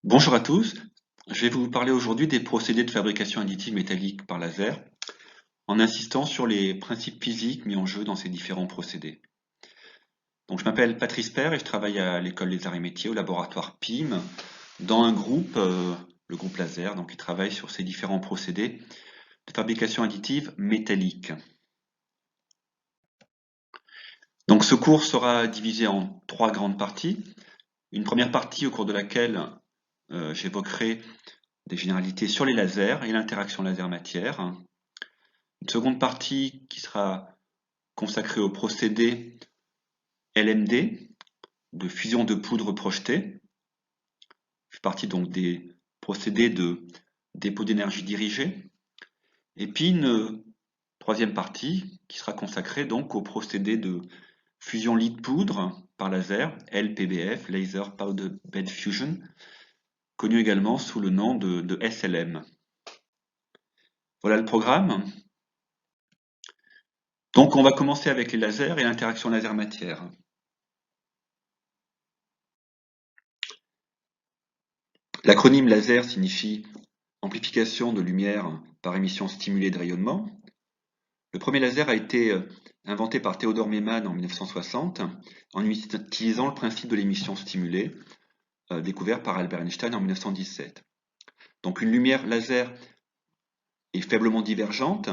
Bonjour à tous, je vais vous parler aujourd'hui des procédés de fabrication additive métallique par laser, en insistant sur les principes physiques mis en jeu dans ces différents procédés. Donc, je m'appelle Patrice Père et je travaille à l'École des Arts et Métiers au laboratoire PIM, dans un groupe, le groupe laser, donc qui travaille sur ces différents procédés de fabrication additive métallique. Donc, ce cours sera divisé en trois grandes parties. Une première partie au cours de laquelle j'évoquerai des généralités sur les lasers et l'interaction laser-matière. Une seconde partie qui sera consacrée au procédé LMD de fusion de poudre projetée. Je fais partie donc des procédés de dépôt d'énergie dirigée. Et puis une troisième partie qui sera consacrée donc au procédé de fusion lit poudre par laser, LPBF, Laser Powder Bed Fusion, connu également sous le nom de SLM. Voilà le programme. Donc on va commencer avec les lasers et l'interaction laser-matière. L'acronyme laser signifie amplification de lumière par émission stimulée de rayonnement. Le premier laser a été inventé par Theodor Maiman en 1960 en utilisant le principe de l'émission stimulée découvert par Albert Einstein en 1917. Donc une lumière laser est faiblement divergente,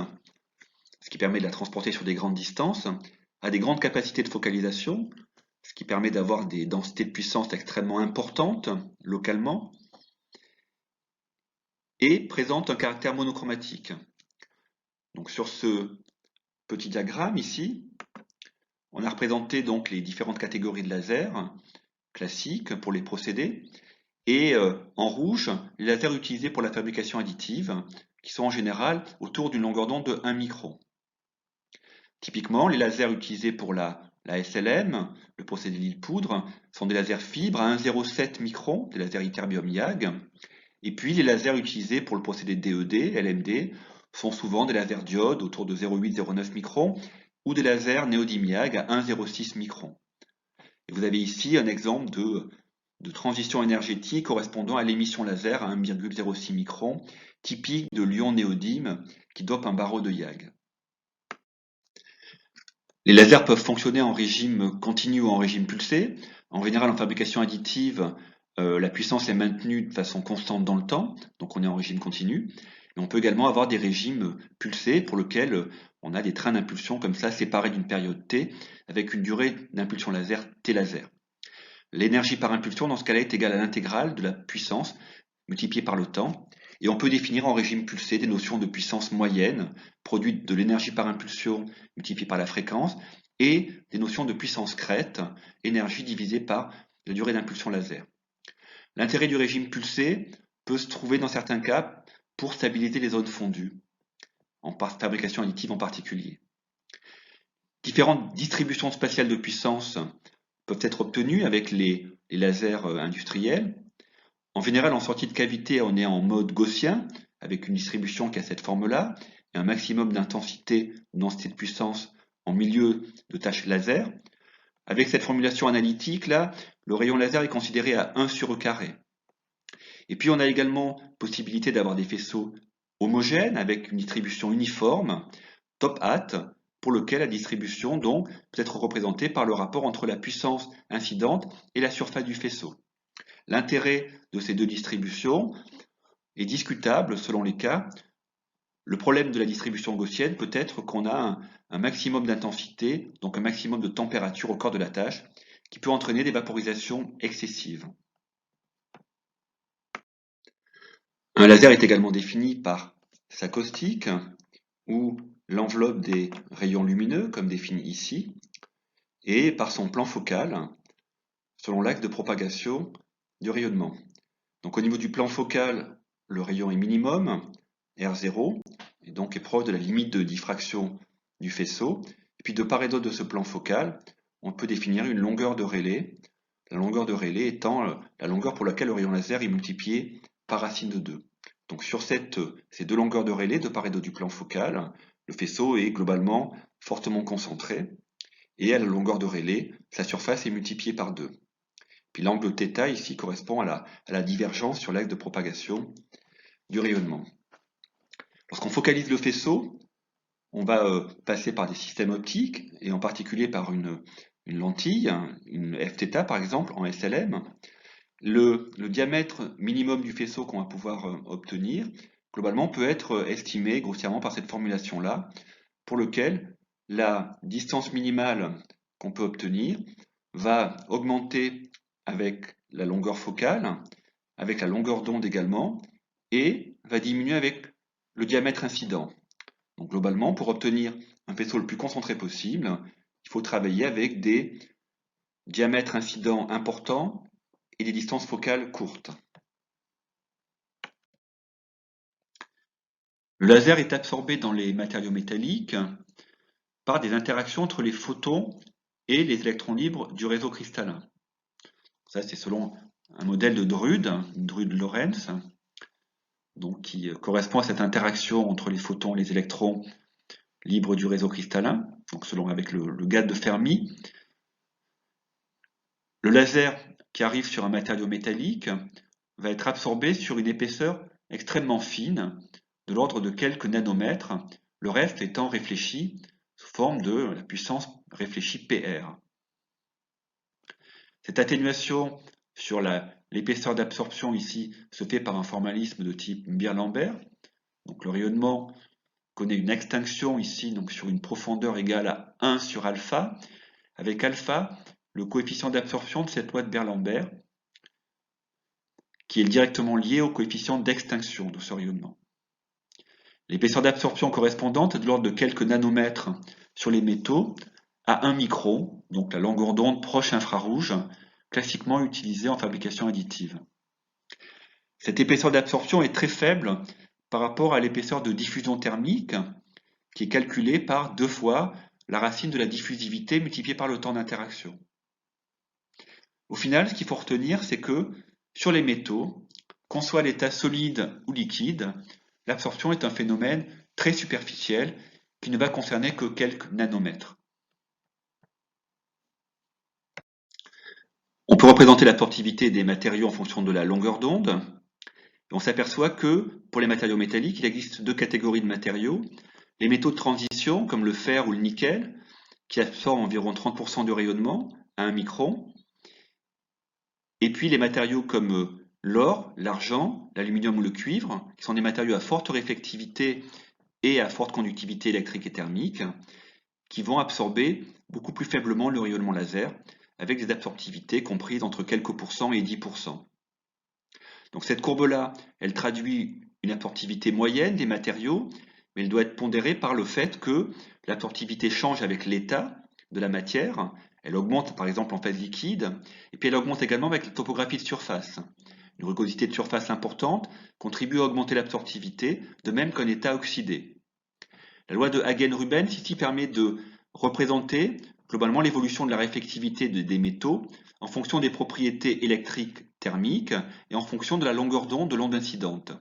ce qui permet de la transporter sur des grandes distances, a des grandes capacités de focalisation, ce qui permet d'avoir des densités de puissance extrêmement importantes localement, et présente un caractère monochromatique. Donc sur ce petit diagramme ici, on a représenté donc les différentes catégories de lasers classiques pour les procédés, et en rouge, les lasers utilisés pour la fabrication additive, qui sont en général autour d'une longueur d'onde de 1 micron. Typiquement, les lasers utilisés pour la SLM, le procédé lit-poudre, sont des lasers fibres à 1,07 micron, des lasers ytterbium YAG, et puis les lasers utilisés pour le procédé DED, LMD, sont souvent des lasers diodes autour de 0,8-0,9 microns ou des lasers néodymiag à 1,06 microns. Et vous avez ici un exemple de transition énergétique correspondant à l'émission laser à 1,06 microns, typique de l'ion néodyme qui dope un barreau de YAG. Les lasers peuvent fonctionner en régime continu ou en régime pulsé. En général, en fabrication additive, la puissance est maintenue de façon constante dans le temps, donc on est en régime continu. Et on peut également avoir des régimes pulsés pour lesquels on a des trains d'impulsion comme ça séparés d'une période T avec une durée d'impulsion laser T laser. L'énergie par impulsion dans ce cas-là est égale à l'intégrale de la puissance multipliée par le temps, et on peut définir en régime pulsé des notions de puissance moyenne, produite de l'énergie par impulsion multipliée par la fréquence, et des notions de puissance crête, énergie divisée par la durée d'impulsion laser. L'intérêt du régime pulsé peut se trouver dans certains cas pour stabiliser les zones fondues, en fabrication additive en particulier. Différentes distributions spatiales de puissance peuvent être obtenues avec les lasers industriels. En général, en sortie de cavité, on est en mode gaussien, avec une distribution qui a cette forme-là, et un maximum d'intensité, de densité de puissance en milieu de tâche laser. Avec cette formulation analytique, là, le rayon laser est considéré à 1 sur E carré. Et puis on a également possibilité d'avoir des faisceaux homogènes avec une distribution uniforme, top hat, pour lequel la distribution donc peut être représentée par le rapport entre la puissance incidente et la surface du faisceau. L'intérêt de ces deux distributions est discutable selon les cas. Le problème de la distribution gaussienne peut être qu'on a un maximum d'intensité, donc un maximum de température au corps de la tâche, qui peut entraîner des vaporisations excessives. Un laser est également défini par sa caustique, ou l'enveloppe des rayons lumineux, comme défini ici, et par son plan focal, selon l'axe de propagation du rayonnement. Donc au niveau du plan focal, le rayon est minimum, R0, et donc est proche de la limite de diffraction du faisceau. Et puis de part et d'autre de ce plan focal, on peut définir une longueur de Rayleigh, la longueur de Rayleigh étant la longueur pour laquelle le rayon laser est multiplié par racine de 2. Donc sur ces deux longueurs de Rayleigh, de part et d'autre du plan focal, le faisceau est globalement fortement concentré, et à la longueur de Rayleigh, sa surface est multipliée par 2. Puis l'angle θ ici correspond à la divergence sur l'axe de propagation du rayonnement. Lorsqu'on focalise le faisceau, on va passer par des systèmes optiques, et en particulier par une lentille, une fθ par exemple, en SLM. Le diamètre minimum du faisceau qu'on va pouvoir obtenir, globalement, peut être estimé grossièrement par cette formulation-là, pour lequel la distance minimale qu'on peut obtenir va augmenter avec la longueur focale, avec la longueur d'onde également, et va diminuer avec le diamètre incident. Donc globalement, pour obtenir un faisceau le plus concentré possible, il faut travailler avec des diamètres incidents importants et des distances focales courtes. Le laser est absorbé dans les matériaux métalliques par des interactions entre les photons et les électrons libres du réseau cristallin. Ça, c'est selon un modèle de Drude-Lorentz, donc qui correspond à cette interaction entre les photons et les électrons libres du réseau cristallin, donc selon avec le gaz de Fermi. Le laser qui arrive sur un matériau métallique va être absorbé sur une épaisseur extrêmement fine, de l'ordre de quelques nanomètres, le reste étant réfléchi sous forme de la puissance réfléchie PR. Cette atténuation sur l'épaisseur d'absorption ici se fait par un formalisme de type Beer-Lambert. Donc le rayonnement connaît une extinction ici donc sur une profondeur égale à 1 sur alpha, avec alpha le coefficient d'absorption de cette loi de Beer-Lambert, qui est directement lié au coefficient d'extinction de ce rayonnement. L'épaisseur d'absorption correspondante est de l'ordre de quelques nanomètres sur les métaux à 1 micron, donc la longueur d'onde proche infrarouge, classiquement utilisée en fabrication additive. Cette épaisseur d'absorption est très faible par rapport à l'épaisseur de diffusion thermique, qui est calculée par 2 fois la racine de la diffusivité multipliée par le temps d'interaction. Au final, ce qu'il faut retenir, c'est que sur les métaux, qu'on soit à l'état solide ou liquide, l'absorption est un phénomène très superficiel qui ne va concerner que quelques nanomètres. On peut représenter l'absorptivité des matériaux en fonction de la longueur d'onde. On s'aperçoit que pour les matériaux métalliques, il existe 2 catégories de matériaux. Les métaux de transition, comme le fer ou le nickel, qui absorbent environ 30% du rayonnement à 1 micron. Et puis les matériaux comme l'or, l'argent, l'aluminium ou le cuivre, qui sont des matériaux à forte réflectivité et à forte conductivité électrique et thermique, qui vont absorber beaucoup plus faiblement le rayonnement laser, avec des absorptivités comprises entre quelques pourcents et 10%. Donc cette courbe-là, elle traduit une absorptivité moyenne des matériaux, mais elle doit être pondérée par le fait que l'absorptivité change avec l'état de la matière. Elle augmente par exemple en phase liquide, et puis elle augmente également avec la topographie de surface. Une rugosité de surface importante contribue à augmenter l'absorptivité, de même qu'un état oxydé. La loi de Hagen-Rubens ici permet de représenter globalement l'évolution de la réflectivité des métaux en fonction des propriétés électriques thermiques et en fonction de la longueur d'onde de l'onde incidente.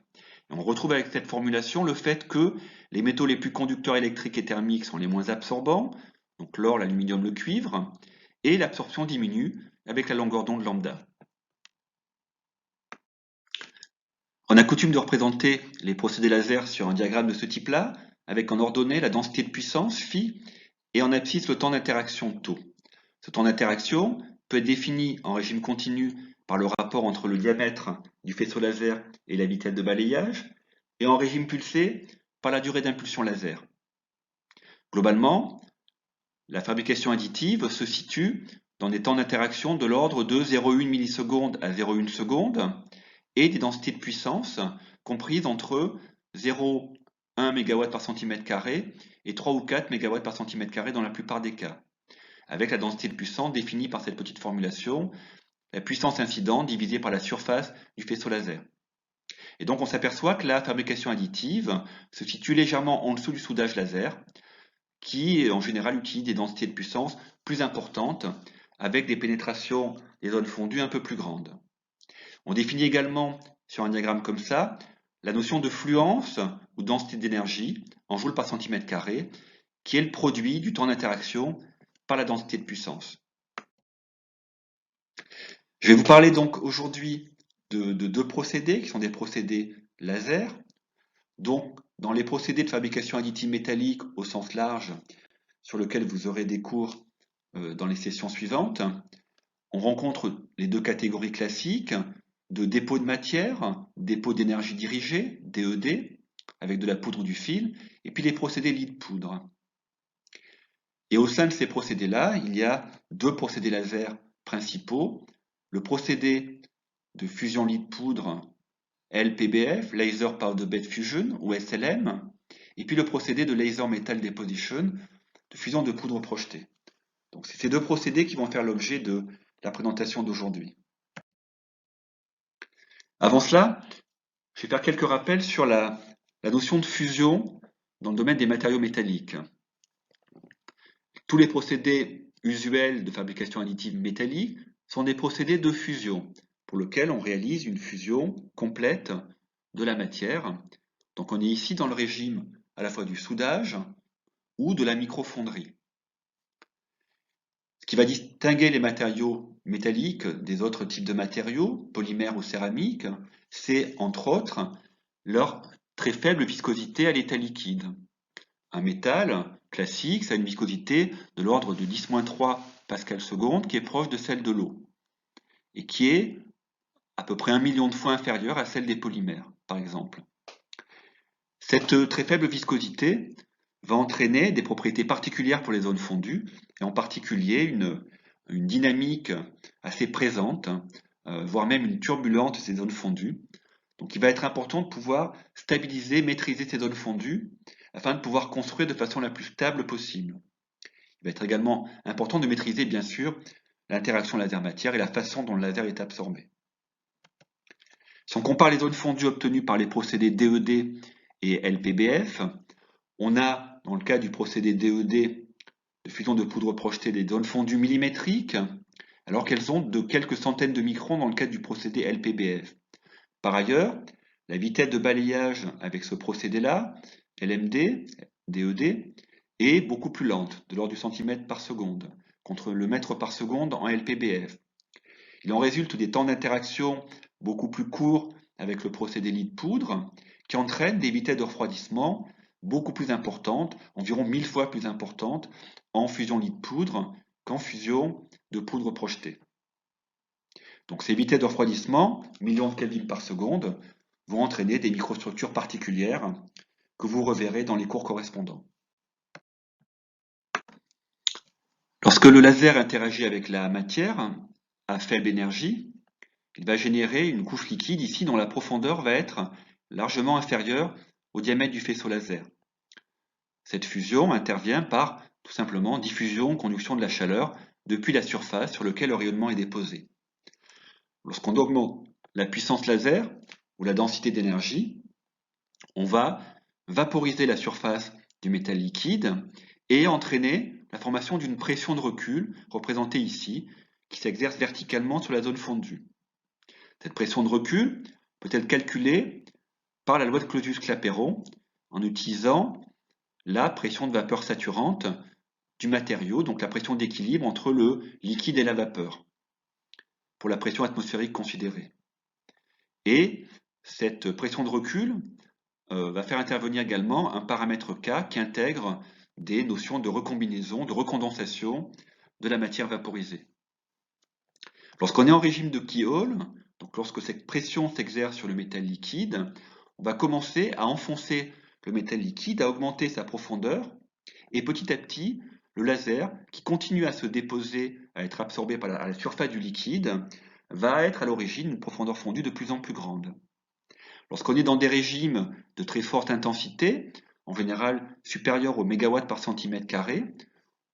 Et on retrouve avec cette formulation le fait que les métaux les plus conducteurs électriques et thermiques sont les moins absorbants, donc l'or, l'aluminium, le cuivre, et l'absorption diminue avec la longueur d'onde lambda. On a coutume de représenter les procédés laser sur un diagramme de ce type-là, avec en ordonnée la densité de puissance, phi, et en abscisse le temps d'interaction, tau. Ce temps d'interaction peut être défini en régime continu par le rapport entre le diamètre du faisceau laser et la vitesse de balayage, et en régime pulsé par la durée d'impulsion laser. Globalement, la fabrication additive se situe dans des temps d'interaction de l'ordre de 0,1 milliseconde à 0,1 seconde et des densités de puissance comprises entre 0,1 MW par cm² et 3 ou 4 MW par cm² dans la plupart des cas, avec la densité de puissance définie par cette petite formulation, la puissance incidente divisée par la surface du faisceau laser. Et donc on s'aperçoit que la fabrication additive se situe légèrement en dessous du soudage laser, qui en général utilise des densités de puissance plus importantes, avec des pénétrations des zones fondues un peu plus grandes. On définit également sur un diagramme comme ça la notion de fluence ou densité d'énergie en joules par centimètre carré, qui est le produit du temps d'interaction par la densité de puissance. Je vais vous parler donc aujourd'hui de deux procédés qui sont des procédés laser. Donc, dans les procédés de fabrication additive métallique au sens large, sur lequel vous aurez des cours dans les sessions suivantes, on rencontre les deux catégories classiques de dépôt de matière, dépôt d'énergie dirigée, DED, avec de la poudre ou du fil, et puis les procédés lead-poudre. Et au sein de ces procédés-là, il y a deux procédés laser principaux. Le procédé de fusion lead-poudre LPBF, Laser Powder Bed Fusion, ou SLM, et puis le procédé de Laser Metal Deposition, de fusion de poudre projetée. Donc c'est ces deux procédés qui vont faire l'objet de la présentation d'aujourd'hui. Avant cela, je vais faire quelques rappels sur la notion de fusion dans le domaine des matériaux métalliques. Tous les procédés usuels de fabrication additive métallique sont des procédés de fusion, pour lesquels on réalise une fusion complète de la matière. Donc on est ici dans le régime à la fois du soudage ou de la microfonderie. Ce qui va distinguer les matériaux métalliques des autres types de matériaux, polymères ou céramiques, c'est entre autres leur très faible viscosité à l'état liquide. Un métal classique, ça a une viscosité de l'ordre de 10-3 pascal seconde, qui est proche de celle de l'eau, et qui est à peu près 1 million de fois inférieure à celle des polymères, par exemple. Cette très faible viscosité va entraîner des propriétés particulières pour les zones fondues, et en particulier une dynamique assez présente, voire même une turbulence de ces zones fondues. Donc il va être important de pouvoir stabiliser, maîtriser ces zones fondues, afin de pouvoir construire de façon la plus stable possible. Il va être également important de maîtriser, bien sûr, l'interaction laser-matière et la façon dont le laser est absorbé. Si on compare les zones fondues obtenues par les procédés DED et LPBF, on a, dans le cas du procédé DED, de fusion de poudre projetée, des zones fondues millimétriques, alors qu'elles ont de quelques centaines de microns dans le cas du procédé LPBF. Par ailleurs, la vitesse de balayage avec ce procédé-là, LMD, DED, est beaucoup plus lente, de l'ordre du centimètre par seconde, contre le mètre par seconde en LPBF. Il en résulte des temps d'interaction beaucoup plus courts avec le procédé lead-poudre, qui entraîne des vitesses de refroidissement beaucoup plus importantes, environ 1000 fois plus importantes, en fusion lead-poudre qu'en fusion de poudre projetée. Donc ces vitesses de refroidissement, millions de Kelvin par seconde, vont entraîner des microstructures particulières que vous reverrez dans les cours correspondants. Lorsque le laser interagit avec la matière à faible énergie, il va générer une couche liquide ici dont la profondeur va être largement inférieure au diamètre du faisceau laser. Cette fusion intervient par tout simplement diffusion, conduction de la chaleur depuis la surface sur laquelle le rayonnement est déposé. Lorsqu'on augmente la puissance laser ou la densité d'énergie, on va vaporiser la surface du métal liquide et entraîner la formation d'une pression de recul, représentée ici, qui s'exerce verticalement sur la zone fondue. Cette pression de recul peut être calculée par la loi de Clausius-Clapeyron en utilisant la pression de vapeur saturante du matériau, donc la pression d'équilibre entre le liquide et la vapeur, pour la pression atmosphérique considérée. Et cette pression de recul va faire intervenir également un paramètre K qui intègre des notions de recombinaison, de recondensation de la matière vaporisée. Lorsqu'on est en régime de keyhole, donc lorsque cette pression s'exerce sur le métal liquide, on va commencer à enfoncer le métal liquide, à augmenter sa profondeur, et petit à petit, le laser, qui continue à se déposer, à être absorbé par la surface du liquide, va être à l'origine une profondeur fondue de plus en plus grande. Lorsqu'on est dans des régimes de très forte intensité, en général supérieurs au mégawatts par centimètre carré,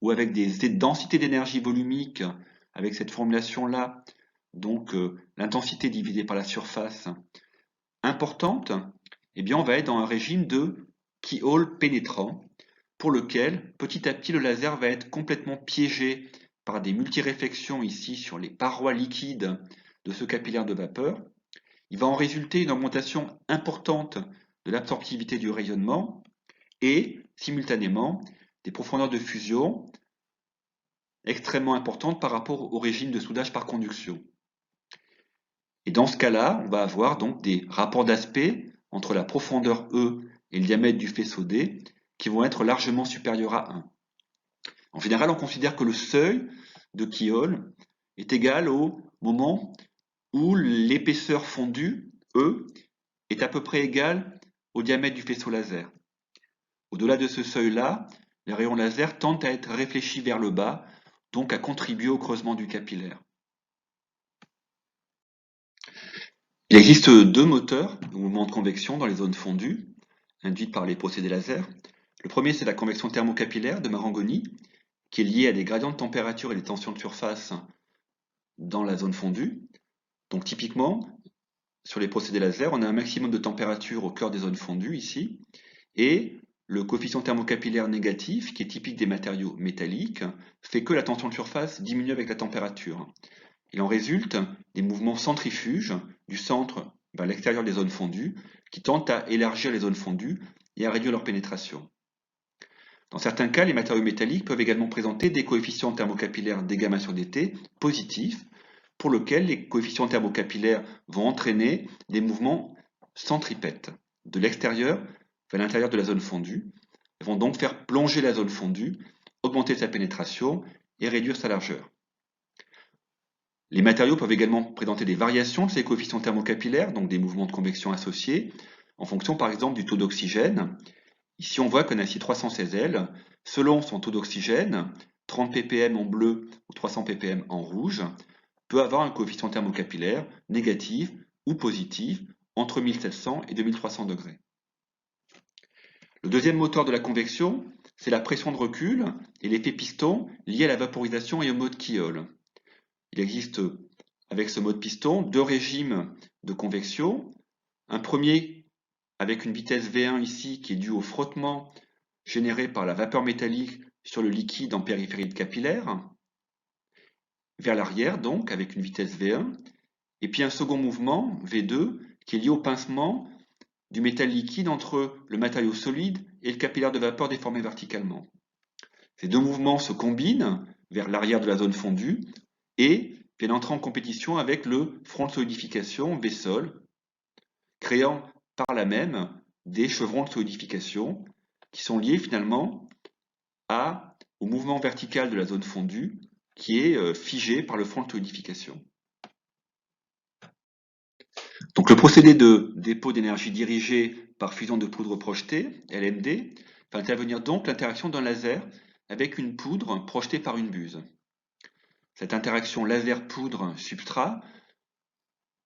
ou avec des densités d'énergie volumique, avec cette formulation-là, donc l'intensité divisée par la surface importante, eh bien on va être dans un régime de keyhole pénétrant, pour lequel petit à petit le laser va être complètement piégé par des multiréflexions ici sur les parois liquides de ce capillaire de vapeur. Il va en résulter une augmentation importante de l'absorptivité du rayonnement et, simultanément, des profondeurs de fusion extrêmement importantes par rapport au régime de soudage par conduction. Et dans ce cas-là, on va avoir donc des rapports d'aspect entre la profondeur E et le diamètre du faisceau D qui vont être largement supérieurs à 1. En général, on considère que le seuil de Keohl est égal au moment où l'épaisseur fondue, E, est à peu près égale au diamètre du faisceau laser. Au-delà de ce seuil-là, les rayons laser tendent à être réfléchis vers le bas, donc à contribuer au creusement du capillaire. Il existe deux moteurs de mouvement de convection dans les zones fondues, induites par les procédés laser. Le premier, c'est la convection thermocapillaire de Marangoni, qui est liée à des gradients de température et des tensions de surface dans la zone fondue. Donc typiquement, sur les procédés laser, on a un maximum de température au cœur des zones fondues ici, et le coefficient thermocapillaire négatif, qui est typique des matériaux métalliques, fait que la tension de surface diminue avec la température. Il en résulte des mouvements centrifuges du centre vers l'extérieur des zones fondues, qui tendent à élargir les zones fondues et à réduire leur pénétration. Dans certains cas, les matériaux métalliques peuvent également présenter des coefficients thermocapillaires d-gamma sur dt positifs, pour lesquels les coefficients thermocapillaires vont entraîner des mouvements centripètes de l'extérieur vers l'intérieur de la zone fondue, et vont donc faire plonger la zone fondue, augmenter sa pénétration et réduire sa largeur. Les matériaux peuvent également présenter des variations de ces coefficients thermocapillaires, donc des mouvements de convection associés, en fonction par exemple du taux d'oxygène. Ici, on voit qu'un acier 316L, selon son taux d'oxygène, 30 ppm en bleu ou 300 ppm en rouge, peut avoir un coefficient thermocapillaire négatif ou positif entre 1700 et 2300 degrés. Le deuxième moteur de la convection, c'est la pression de recul et l'effet piston lié à la vaporisation et au mode Keohl. Il existe, avec ce mode piston, deux régimes de convection. Un premier avec une vitesse V1 ici qui est due au frottement généré par la vapeur métallique sur le liquide en périphérie de capillaire, vers l'arrière donc avec une vitesse V1, et puis un second mouvement, V2, qui est lié au pincement du métal liquide entre le matériau solide et le capillaire de vapeur déformé verticalement. Ces deux mouvements se combinent vers l'arrière de la zone fondue et viennent entrer en compétition avec le front de solidification V-sol, créant par là même des chevrons de solidification qui sont liés finalement au mouvement vertical de la zone fondue qui est figé par le front de solidification. Donc le procédé de dépôt d'énergie dirigée par fusion de poudre projetée, LMD, va intervenir donc l'interaction d'un laser avec une poudre projetée par une buse. Cette interaction laser-poudre-substrat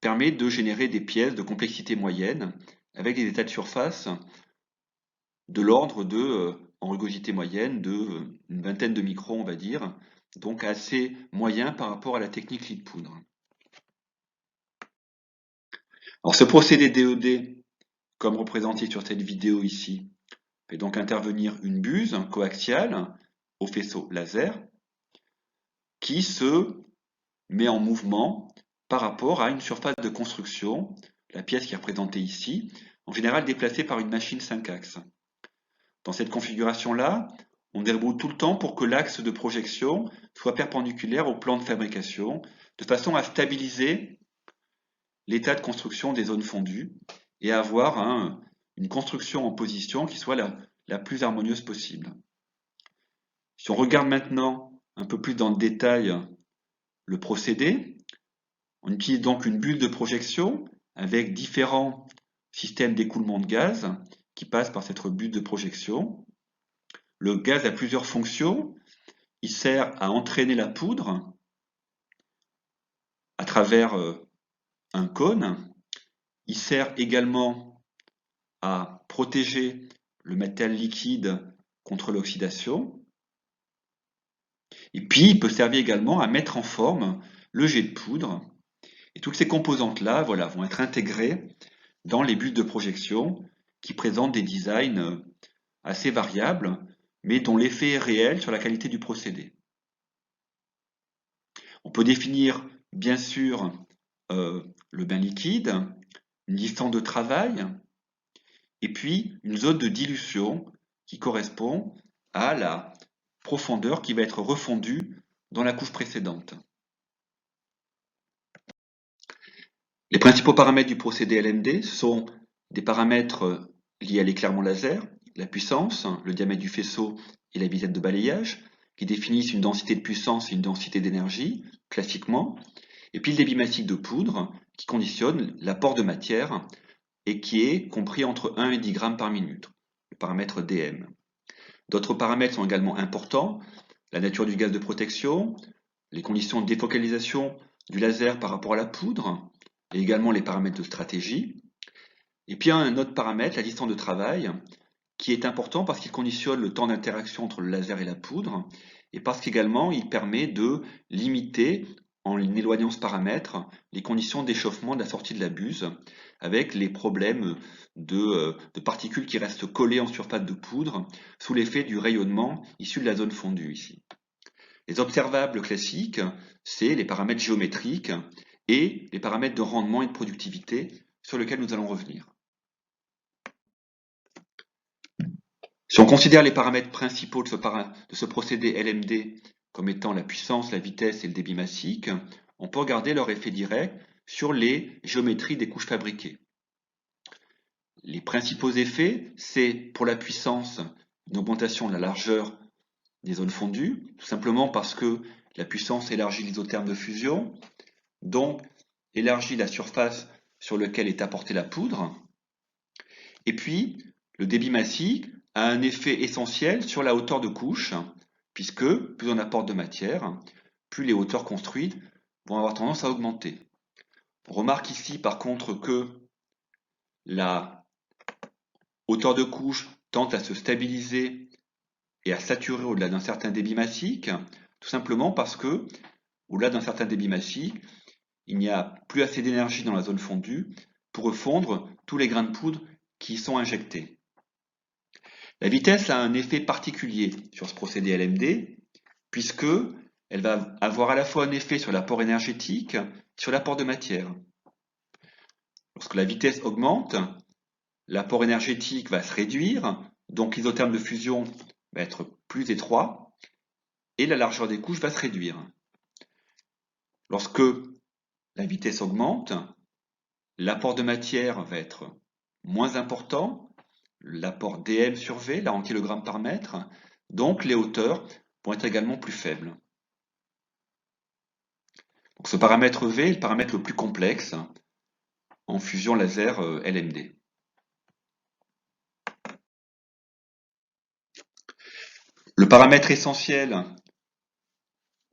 permet de générer des pièces de complexité moyenne avec des états de surface de l'ordre de, en rugosité moyenne, de une vingtaine de microns, on va dire, donc assez moyen par rapport à la technique lit de poudre. Alors ce procédé DED, comme représenté sur cette vidéo ici, fait donc intervenir une buse coaxiale au faisceau laser qui se met en mouvement par rapport à une surface de construction, la pièce qui est représentée ici, en général déplacée par une machine 5 axes. Dans cette configuration-là, on déroule tout le temps pour que l'axe de projection soit perpendiculaire au plan de fabrication, de façon à stabiliser l'état de construction des zones fondues et à avoir une construction en position qui soit la plus harmonieuse possible. Si on regarde maintenant un peu plus dans le détail le procédé, on utilise donc une bulle de projection avec différents systèmes d'écoulement de gaz qui passent par cette bulle de projection. Le gaz a plusieurs fonctions. Il sert à entraîner la poudre à travers un cône. Il sert également à protéger le métal liquide contre l'oxydation. Et puis, il peut servir également à mettre en forme le jet de poudre. Et toutes ces composantes-là, voilà, vont être intégrées dans les bulles de projection qui présentent des designs assez variables, mais dont l'effet est réel sur la qualité du procédé. On peut définir, bien sûr, le bain liquide, une distance de travail, et puis une zone de dilution qui correspond à la profondeur qui va être refondue dans la couche précédente. Les principaux paramètres du procédé LMD sont des paramètres liés à l'éclairement laser, la puissance, le diamètre du faisceau et la vitesse de balayage, qui définissent une densité de puissance et une densité d'énergie, classiquement, et puis le débit massique de poudre, qui conditionne l'apport de matière et qui est compris entre 1 et 10 grammes par minute, le paramètre DM. D'autres paramètres sont également importants, la nature du gaz de protection, les conditions de défocalisation du laser par rapport à la poudre, et également les paramètres de stratégie. Et puis un autre paramètre, la distance de travail, qui est important parce qu'il conditionne le temps d'interaction entre le laser et la poudre, et parce qu'également il permet de limiter, en éloignant ce paramètre, les conditions d'échauffement de la sortie de la buse, avec les problèmes de particules qui restent collées en surface de poudre, sous l'effet du rayonnement issu de la zone fondue ici. Les observables classiques, c'est les paramètres géométriques et les paramètres de rendement et de productivité sur lesquels nous allons revenir. Si on considère les paramètres principaux de ce procédé LMD comme étant la puissance, la vitesse et le débit massique, on peut regarder leur effet direct sur les géométries des couches fabriquées. Les principaux effets, c'est pour la puissance une augmentation de la largeur des zones fondues, tout simplement parce que la puissance élargit l'isotherme de fusion, donc élargit la surface sur laquelle est apportée la poudre. Et puis, le débit massique a un effet essentiel sur la hauteur de couche, puisque plus on apporte de matière, plus les hauteurs construites vont avoir tendance à augmenter. On remarque ici par contre que la hauteur de couche tend à se stabiliser et à saturer au-delà d'un certain débit massique, tout simplement parce que, au-delà d'un certain débit massique, il n'y a plus assez d'énergie dans la zone fondue pour refondre tous les grains de poudre qui y sont injectés. La vitesse a un effet particulier sur ce procédé LMD, puisque elle va avoir à la fois un effet sur l'apport énergétique, sur l'apport de matière. Lorsque la vitesse augmente, l'apport énergétique va se réduire, donc l'isotherme de fusion va être plus étroit, et la largeur des couches va se réduire. Lorsque la vitesse augmente, l'apport de matière va être moins important, l'apport dm sur V, là en kg par mètre, donc les hauteurs vont être également plus faibles. Donc ce paramètre V est le paramètre le plus complexe en fusion laser LMD. Le paramètre essentiel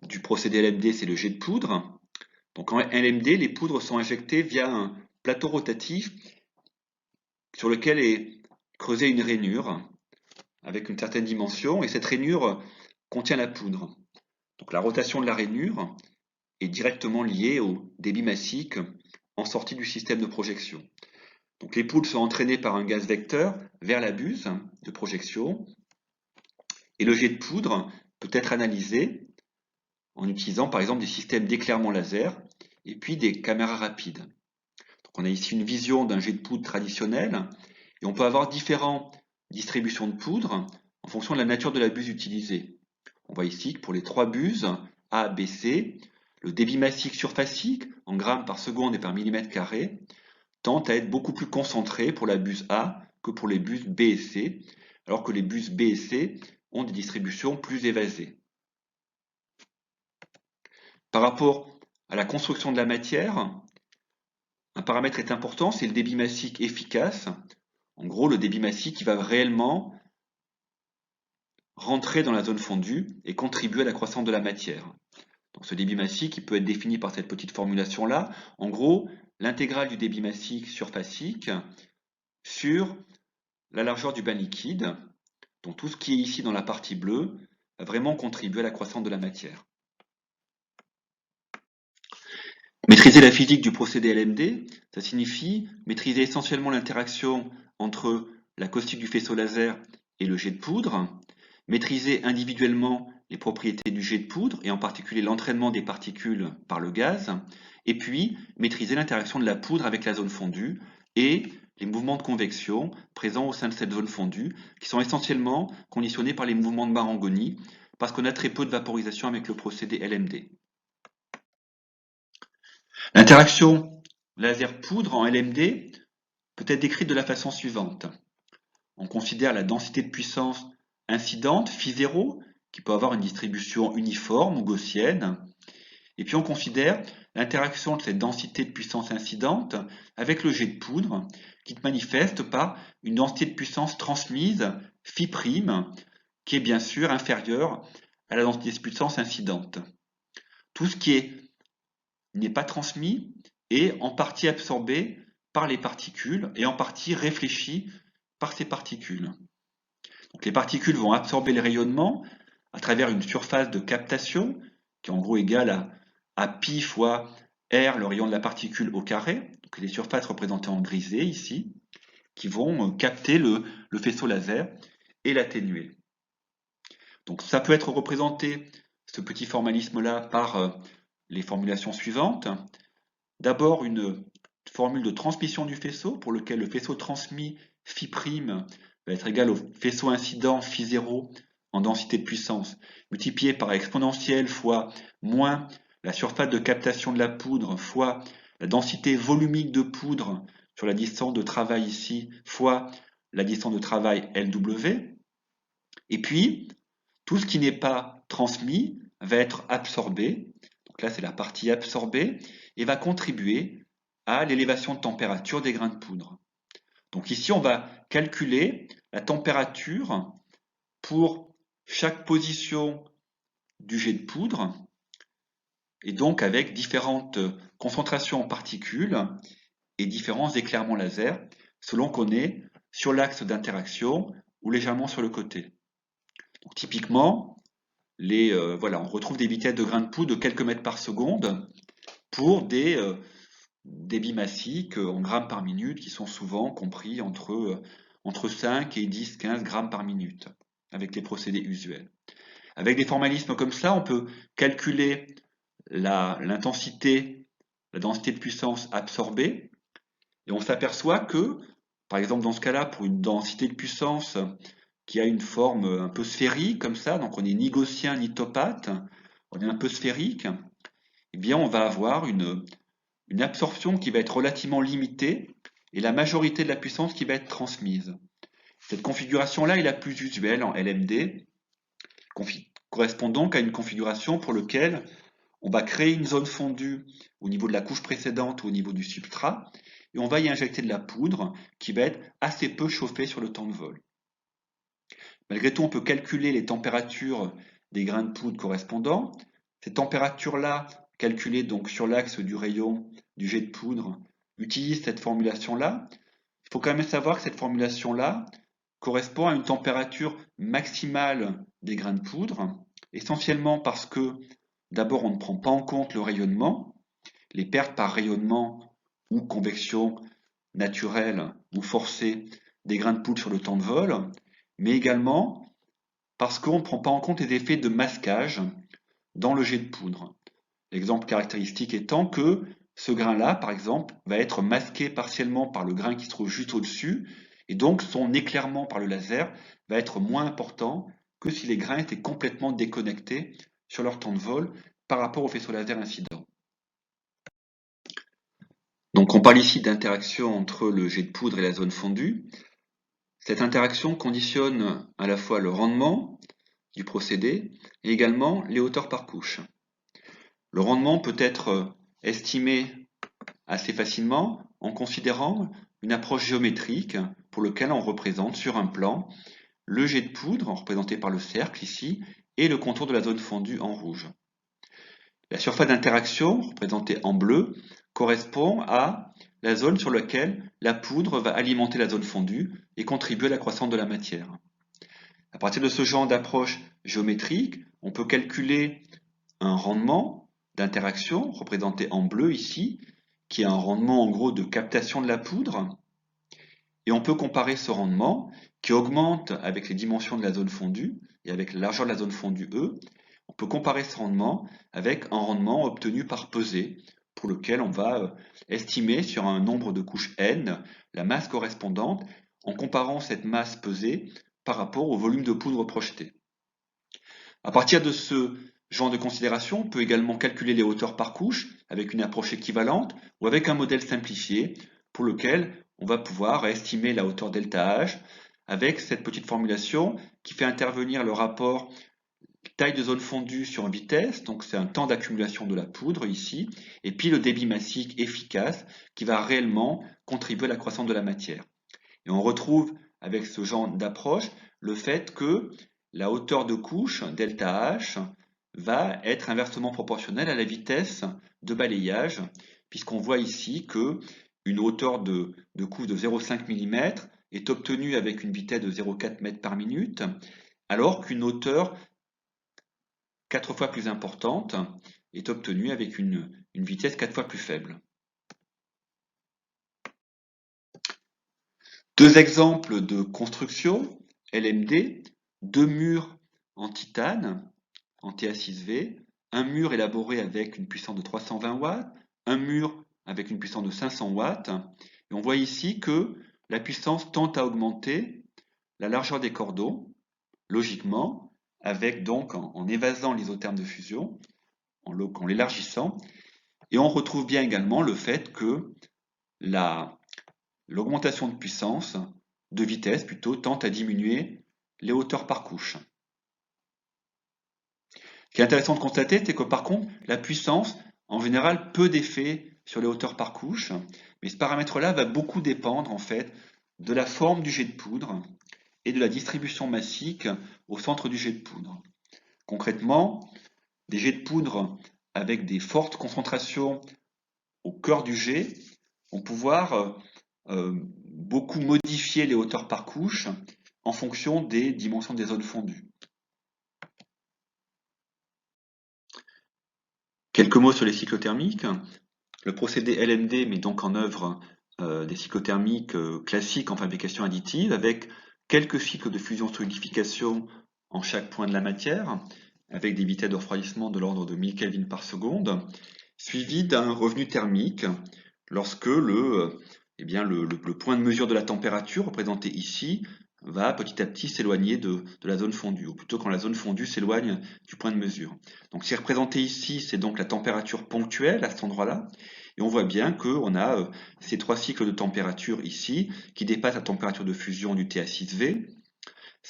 du procédé LMD, c'est le jet de poudre. Donc en LMD, les poudres sont injectées via un plateau rotatif sur lequel est creusée une rainure avec une certaine dimension, et cette rainure contient la poudre. Donc la rotation de la rainure est directement liée au débit massique en sortie du système de projection. Donc les poudres sont entraînées par un gaz vecteur vers la buse de projection, et le jet de poudre peut être analysé en utilisant par exemple des systèmes d'éclairement laser et puis des caméras rapides. Donc on a ici une vision d'un jet de poudre traditionnel, et on peut avoir différentes distributions de poudre en fonction de la nature de la buse utilisée. On voit ici que pour les trois buses A, B, C, le débit massique surfacique en grammes par seconde et par millimètre carré tend à être beaucoup plus concentré pour la buse A que pour les buses B et C, alors que les buses B et C ont des distributions plus évasées. Par rapport à la construction de la matière, un paramètre est important, c'est le débit massique efficace. En gros, le débit massique qui va réellement rentrer dans la zone fondue et contribuer à la croissance de la matière. Donc ce débit massique il peut être défini par cette petite formulation-là. En gros, l'intégrale du débit massique surfacique sur la largeur du bain liquide. Donc tout ce qui est ici dans la partie bleue va vraiment contribuer à la croissance de la matière. Maîtriser la physique du procédé LMD, ça signifie maîtriser essentiellement l'interaction entre la caustique du faisceau laser et le jet de poudre, maîtriser individuellement les propriétés du jet de poudre, et en particulier l'entraînement des particules par le gaz, et puis maîtriser l'interaction de la poudre avec la zone fondue et les mouvements de convection présents au sein de cette zone fondue, qui sont essentiellement conditionnés par les mouvements de Marangoni, parce qu'on a très peu de vaporisation avec le procédé LMD. L'interaction laser poudre en LMD peut être décrite de la façon suivante. On considère la densité de puissance incidente, phi0, qui peut avoir une distribution uniforme ou gaussienne. Et puis on considère l'interaction de cette densité de puissance incidente avec le jet de poudre, qui se manifeste par une densité de puissance transmise, phi', qui est bien sûr inférieure à la densité de puissance incidente. Tout ce qui n'est pas transmis est en partie absorbé par les particules et en partie réfléchi par ces particules. Donc les particules vont absorber les rayonnements à travers une surface de captation qui est en gros égale à pi fois r, le rayon de la particule au carré, donc les surfaces représentées en grisé ici, qui vont capter le faisceau laser et l'atténuer. Donc ça peut être représenté, ce petit formalisme-là, par les formulations suivantes. D'abord une formule de transmission du faisceau pour lequel le faisceau transmis phi' va être égal au faisceau incident phi0 en densité de puissance multiplié par exponentielle fois moins la surface de captation de la poudre fois la densité volumique de poudre sur la distance de travail ici fois la distance de travail LW. Et puis, tout ce qui n'est pas transmis va être absorbé. Donc là, c'est la partie absorbée et va contribuer à l'élévation de température des grains de poudre. Donc ici, on va calculer la température pour chaque position du jet de poudre, et donc avec différentes concentrations en particules et différents éclairements laser, selon qu'on est sur l'axe d'interaction ou légèrement sur le côté. Donc typiquement, voilà, on retrouve des vitesses de grains de poudre de quelques mètres par seconde pour des débits massiques en grammes par minute qui sont souvent compris entre 5 et 10, 15 grammes par minute avec les procédés usuels. Avec des formalismes comme ça, on peut calculer l'intensité, la densité de puissance absorbée, et on s'aperçoit que, par exemple dans ce cas-là, pour une densité de puissance qui a une forme un peu sphérique comme ça, donc on n'est ni gaussien ni topate, on est un peu sphérique, eh bien on va avoir une absorption qui va être relativement limitée et la majorité de la puissance qui va être transmise. Cette configuration-là est la plus usuelle en LMD, correspond donc à une configuration pour laquelle on va créer une zone fondue au niveau de la couche précédente ou au niveau du substrat, et on va y injecter de la poudre qui va être assez peu chauffée sur le temps de vol. Malgré tout, on peut calculer les températures des grains de poudre correspondants. Ces températures-là, calculées donc sur l'axe du rayon du jet de poudre, utilisent cette formulation-là. Il faut quand même savoir que cette formulation-là correspond à une température maximale des grains de poudre, essentiellement parce que d'abord on ne prend pas en compte le rayonnement, les pertes par rayonnement ou convection naturelle ou forcée des grains de poudre sur le temps de vol, mais également parce qu'on ne prend pas en compte les effets de masquage dans le jet de poudre. L'exemple caractéristique étant que ce grain-là, par exemple, va être masqué partiellement par le grain qui se trouve juste au-dessus, et donc son éclairement par le laser va être moins important que si les grains étaient complètement déconnectés sur leur temps de vol par rapport au faisceau laser incident. Donc on parle ici d'interaction entre le jet de poudre et la zone fondue. Cette interaction conditionne à la fois le rendement du procédé et également les hauteurs par couche. Le rendement peut être estimé assez facilement en considérant une approche géométrique pour laquelle on représente sur un plan le jet de poudre, représenté par le cercle ici, et le contour de la zone fondue en rouge. La surface d'interaction, représentée en bleu, correspond à la zone sur laquelle la poudre va alimenter la zone fondue et contribuer à la croissance de la matière. À partir de ce genre d'approche géométrique, on peut calculer un rendement d'interaction, représenté en bleu ici, qui est un rendement en gros de captation de la poudre, et on peut comparer ce rendement qui augmente avec les dimensions de la zone fondue et avec la largeur de la zone fondue E. On peut comparer ce rendement avec un rendement obtenu par pesée, pour lequel on va estimer sur un nombre de couches n la masse correspondante en comparant cette masse pesée par rapport au volume de poudre projeté. À partir de ce genre de considération, on peut également calculer les hauteurs par couche avec une approche équivalente ou avec un modèle simplifié pour lequel on va pouvoir estimer la hauteur delta H avec cette petite formulation qui fait intervenir le rapport taille de zone fondue sur vitesse, donc c'est un temps d'accumulation de la poudre ici, et puis le débit massique efficace qui va réellement contribuer à la croissance de la matière. Et on retrouve avec ce genre d'approche le fait que la hauteur de couche, delta H, va être inversement proportionnelle à la vitesse de balayage, puisqu'on voit ici que une hauteur de couche de 0,5 mm est obtenue avec une vitesse de 0,4 m par minute, alors qu'une hauteur 4 fois plus importante est obtenue avec une vitesse 4 fois plus faible. Deux exemples de construction LMD, deux murs en titane, en TA6V, un mur élaboré avec une puissance de 320 watts, un mur avec une puissance de 500 watts. Et on voit ici que la puissance tend à augmenter la largeur des cordons, logiquement, avec donc en évasant l'isotherme de fusion, en l'élargissant. Et on retrouve bien également le fait que l'augmentation de puissance, de vitesse plutôt, tend à diminuer les hauteurs par couche. Ce qui est intéressant de constater, c'est que par contre, la puissance, en général, peu d'effet sur les hauteurs par couche, mais ce paramètre-là va beaucoup dépendre en fait de la forme du jet de poudre et de la distribution massique au centre du jet de poudre. Concrètement, des jets de poudre avec des fortes concentrations au cœur du jet vont pouvoir beaucoup modifier les hauteurs par couche en fonction des dimensions des zones fondues. Quelques mots sur les cycles thermiques. Le procédé LMD met donc en œuvre des cycles thermiques classiques en fabrication additive avec quelques cycles de fusion-solidification en chaque point de la matière, avec des vitesses de refroidissement de l'ordre de 1000 Kelvin par seconde, suivi d'un revenu thermique lorsque le point de mesure de la température, représenté ici, va petit à petit s'éloigner de la zone fondue, ou plutôt quand la zone fondue s'éloigne du point de mesure. Donc ce qui est représenté ici, c'est donc la température ponctuelle à cet endroit-là, et on voit bien qu'on a ces trois cycles de température ici, qui dépassent la température de fusion du TA6V,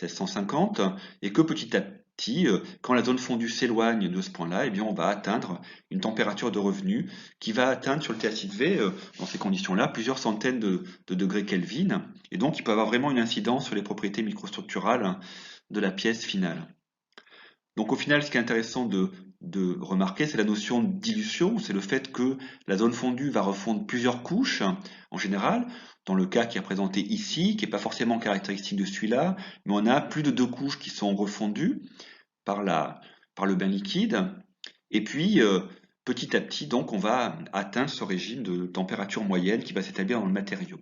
1650, et que petit à petit, quand la zone fondue s'éloigne de ce point-là, eh bien on va atteindre une température de revenu qui va atteindre sur le TA6V, dans ces conditions-là, plusieurs centaines de degrés Kelvin, et donc il peut avoir vraiment une incidence sur les propriétés microstructurales de la pièce finale. Donc au final, ce qui est intéressant de remarquer, c'est la notion de dilution, c'est le fait que la zone fondue va refondre plusieurs couches, en général, dans le cas qui est présenté ici, qui n'est pas forcément caractéristique de celui-là, mais on a plus de 2 couches qui sont refondues par le bain liquide, et puis petit à petit, donc, on va atteindre ce régime de température moyenne qui va s'établir dans le matériau.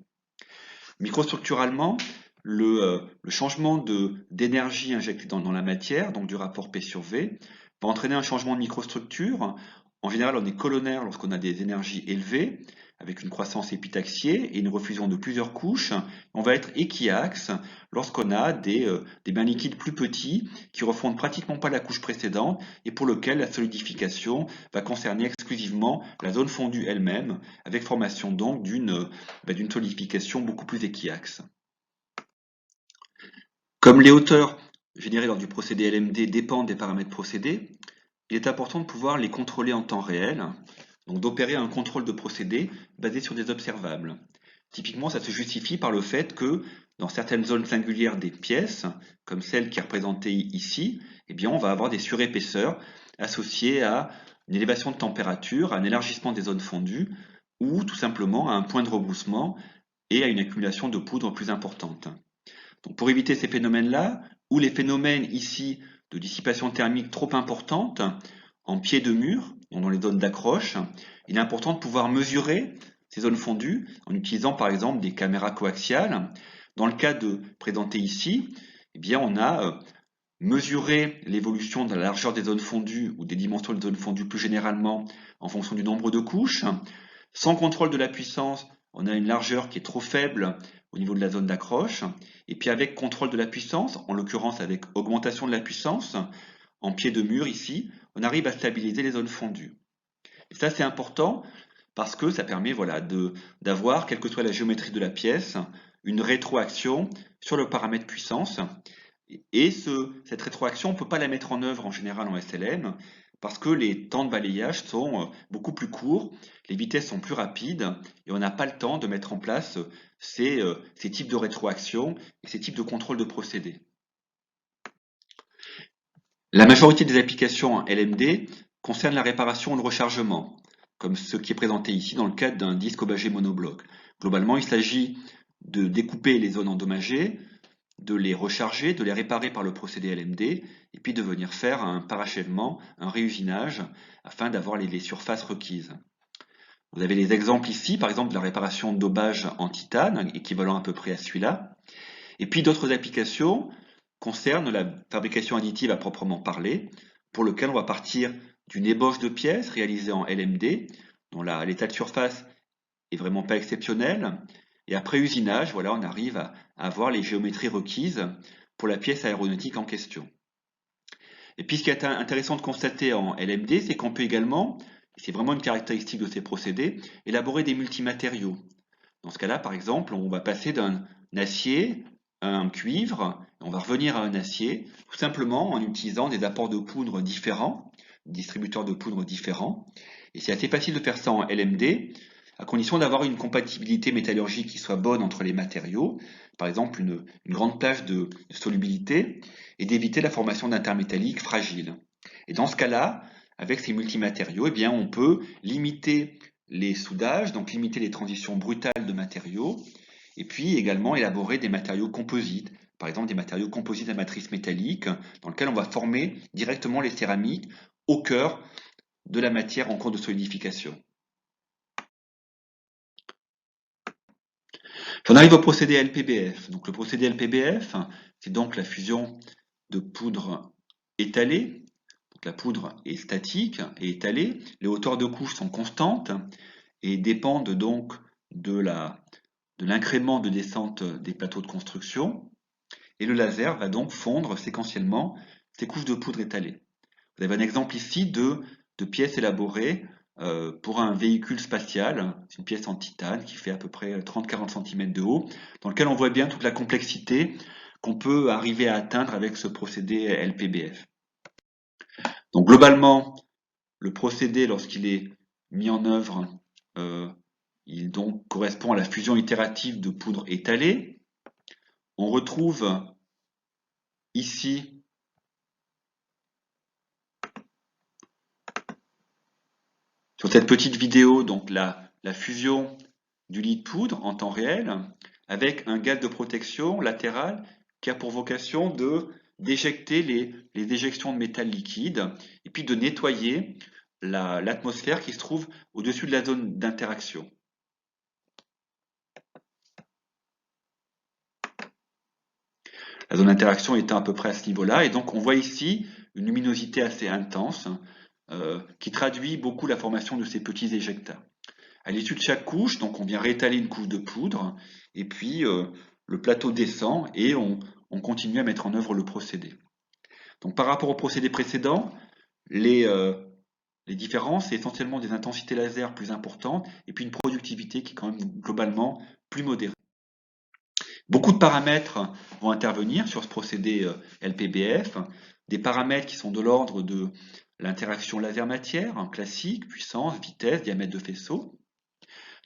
Microstructuralement, le changement d'énergie injectée dans la matière, donc du rapport P sur V, va entraîner un changement de microstructure. En général, on est colonnaire lorsqu'on a des énergies élevées, avec une croissance épitaxiée et une refusion de plusieurs couches. On va être équiaxe lorsqu'on a des bains liquides plus petits qui refondent pratiquement pas la couche précédente et pour lequel la solidification va concerner exclusivement la zone fondue elle-même, avec formation donc d'une solidification beaucoup plus équiaxe. Comme les hauteurs générées lors du procédé LMD dépendent des paramètres procédés, il est important de pouvoir les contrôler en temps réel, donc d'opérer un contrôle de procédé basé sur des observables. Typiquement, ça se justifie par le fait que dans certaines zones singulières des pièces, comme celle qui est représentée ici, eh bien, on va avoir des surépaisseurs associées à une élévation de température, à un élargissement des zones fondues, ou tout simplement à un point de rebroussement et à une accumulation de poudre plus importante. Donc pour éviter ces phénomènes-là, ou les phénomènes ici de dissipation thermique trop importante, en pied de mur, dans les zones d'accroche, il est important de pouvoir mesurer ces zones fondues en utilisant par exemple des caméras coaxiales. Dans le cas présenté ici, eh bien on a mesuré l'évolution de la largeur des zones fondues ou des dimensions des zones fondues plus généralement en fonction du nombre de couches. Sans contrôle de la puissance, on a une largeur qui est trop faible au niveau de la zone d'accroche. Et puis avec contrôle de la puissance, en l'occurrence avec augmentation de la puissance, en pied de mur ici, on arrive à stabiliser les zones fondues. Et ça, c'est important parce que ça permet voilà, d'avoir, quelle que soit la géométrie de la pièce, une rétroaction sur le paramètre puissance. Et cette rétroaction, on ne peut pas la mettre en œuvre en général en SLM parce que les temps de balayage sont beaucoup plus courts, les vitesses sont plus rapides et on n'a pas le temps de mettre en place ces types de rétroaction et ces types de contrôle de procédés. La majorité des applications en LMD concernent la réparation ou le rechargement, comme ce qui est présenté ici dans le cadre d'un disque obagé monobloc. Globalement, il s'agit de découper les zones endommagées, de les recharger, de les réparer par le procédé LMD, et puis de venir faire un parachèvement, un réusinage, afin d'avoir les surfaces requises. Vous avez les exemples ici, par exemple de la réparation de dopage en titane, équivalent à peu près à celui-là. Et puis d'autres applications concernent la fabrication additive à proprement parler, pour lequel on va partir d'une ébauche de pièces réalisée en LMD, dont l'état de surface est vraiment pas exceptionnel. Et après usinage, voilà, on arrive à avoir les géométries requises pour la pièce aéronautique en question. Et puis ce qui est intéressant de constater en LMD, c'est qu'on peut également, et c'est vraiment une caractéristique de ces procédés, élaborer des multimatériaux. Dans ce cas-là, par exemple, on va passer d'un acier à un cuivre, on va revenir à un acier, tout simplement en utilisant des apports de poudre différents, distributeurs de poudre différents. Et c'est assez facile de faire ça en LMD, à condition d'avoir une compatibilité métallurgique qui soit bonne entre les matériaux, par exemple une grande plage de solubilité, et d'éviter la formation d'intermétalliques fragiles. Et dans ce cas-là, avec ces multimatériaux, eh bien, on peut limiter les soudages, donc limiter les transitions brutales de matériaux, et puis également élaborer des matériaux composites, par exemple des matériaux composites à matrice métallique, dans lesquels on va former directement les céramiques au cœur de la matière en cours de solidification. J'en arrive au procédé LPBF. Donc le procédé LPBF, c'est donc la fusion de poudre étalée. Donc la poudre est statique et étalée. Les hauteurs de couche sont constantes et dépendent donc de l'incrément de descente des plateaux de construction. Et le laser va donc fondre séquentiellement ces couches de poudre étalée. Vous avez un exemple ici de pièces élaborées pour un véhicule spatial. C'est une pièce en titane qui fait à peu près 30-40 cm de haut, dans lequel on voit bien toute la complexité qu'on peut arriver à atteindre avec ce procédé LPBF. Donc globalement, le procédé, lorsqu'il est mis en œuvre, il donc correspond à la fusion itérative de poudre étalée. On retrouve ici sur cette petite vidéo donc la fusion du lit de poudre en temps réel avec un gaz de protection latéral qui a pour vocation d'éjecter les éjections de métal liquide et puis de nettoyer l'atmosphère qui se trouve au-dessus de la zone d'interaction. La zone d'interaction étant à peu près à ce niveau-là, et donc on voit ici une luminosité assez intense qui traduit beaucoup la formation de ces petits éjectats. À l'issue de chaque couche, donc on vient réétaler une couche de poudre, et puis le plateau descend et on continue à mettre en œuvre le procédé. Donc par rapport au procédé précédent, les différences, c'est essentiellement des intensités laser plus importantes et puis une productivité qui est quand même globalement plus modérée. Beaucoup de paramètres vont intervenir sur ce procédé LPBF, des paramètres qui sont de l'ordre de l'interaction laser-matière, classique, puissance, vitesse, diamètre de faisceau,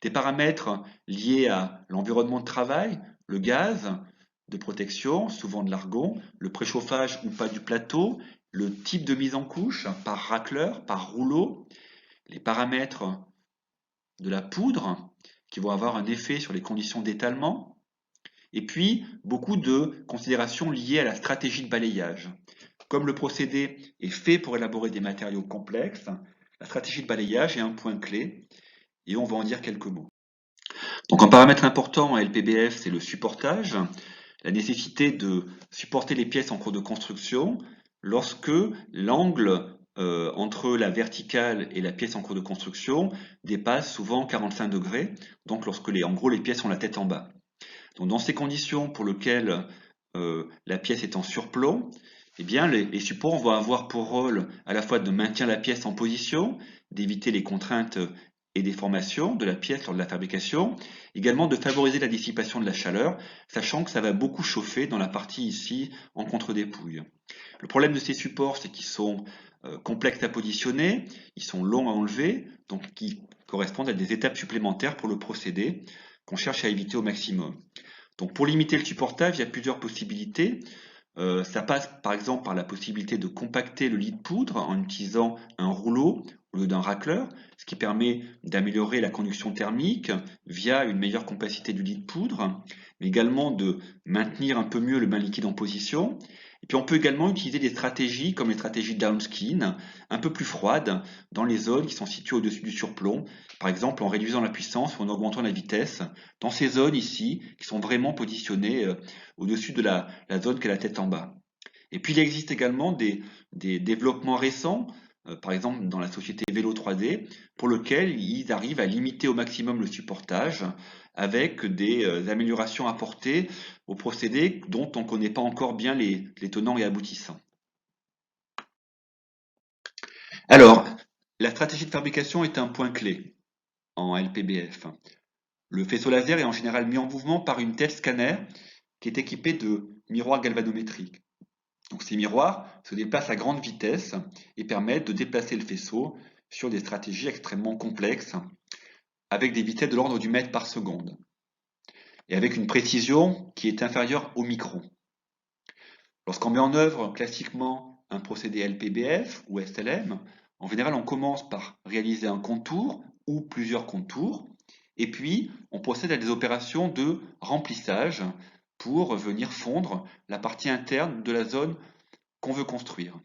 des paramètres liés à l'environnement de travail, le gaz de protection, souvent de l'argon, le préchauffage ou pas du plateau, le type de mise en couche, par racleur, par rouleau, les paramètres de la poudre qui vont avoir un effet sur les conditions d'étalement, et puis beaucoup de considérations liées à la stratégie de balayage. Comme le procédé est fait pour élaborer des matériaux complexes, la stratégie de balayage est un point clé, et on va en dire quelques mots. Donc un paramètre important à LPBF, c'est le supportage, la nécessité de supporter les pièces en cours de construction lorsque l'angle entre la verticale et la pièce en cours de construction dépasse souvent 45 degrés, donc lorsque en gros les pièces ont la tête en bas. Donc dans ces conditions pour lesquelles la pièce est en surplomb, Eh bien, les supports vont avoir pour rôle à la fois de maintenir la pièce en position, d'éviter les contraintes et déformations de la pièce lors de la fabrication, également de favoriser la dissipation de la chaleur, sachant que ça va beaucoup chauffer dans la partie ici en contre-dépouille. Le problème de ces supports, c'est qu'ils sont complexes à positionner, ils sont longs à enlever, donc qui correspondent à des étapes supplémentaires pour le procédé qu'on cherche à éviter au maximum. Donc pour limiter le supportage, il y a plusieurs possibilités. Ça passe par exemple par la possibilité de compacter le lit de poudre en utilisant un rouleau au lieu d'un racleur, ce qui permet d'améliorer la conduction thermique via une meilleure compacité du lit de poudre, mais également de maintenir un peu mieux le bain liquide en position. Et puis on peut également utiliser des stratégies comme les stratégies downskin, un peu plus froides, dans les zones qui sont situées au-dessus du surplomb, par exemple en réduisant la puissance ou en augmentant la vitesse, dans ces zones ici qui sont vraiment positionnées au-dessus de la zone qui a la tête en bas. Et puis il existe également des développements récents, par exemple dans la société Vélo 3D, pour lequel ils arrivent à limiter au maximum le supportage avec des améliorations apportées au procédé dont on ne connaît pas encore bien les tenants et aboutissants. Alors, la stratégie de fabrication est un point clé en LPBF. Le faisceau laser est en général mis en mouvement par une tête scanner qui est équipée de miroirs galvanométriques. Donc ces miroirs se déplacent à grande vitesse et permettent de déplacer le faisceau sur des stratégies extrêmement complexes avec des vitesses de l'ordre du mètre par seconde et avec une précision qui est inférieure au micron. Lorsqu'on met en œuvre classiquement un procédé LPBF ou SLM, en général on commence par réaliser un contour ou plusieurs contours et puis on procède à des opérations de remplissage pour venir fondre la partie interne de la zone qu'on veut construire.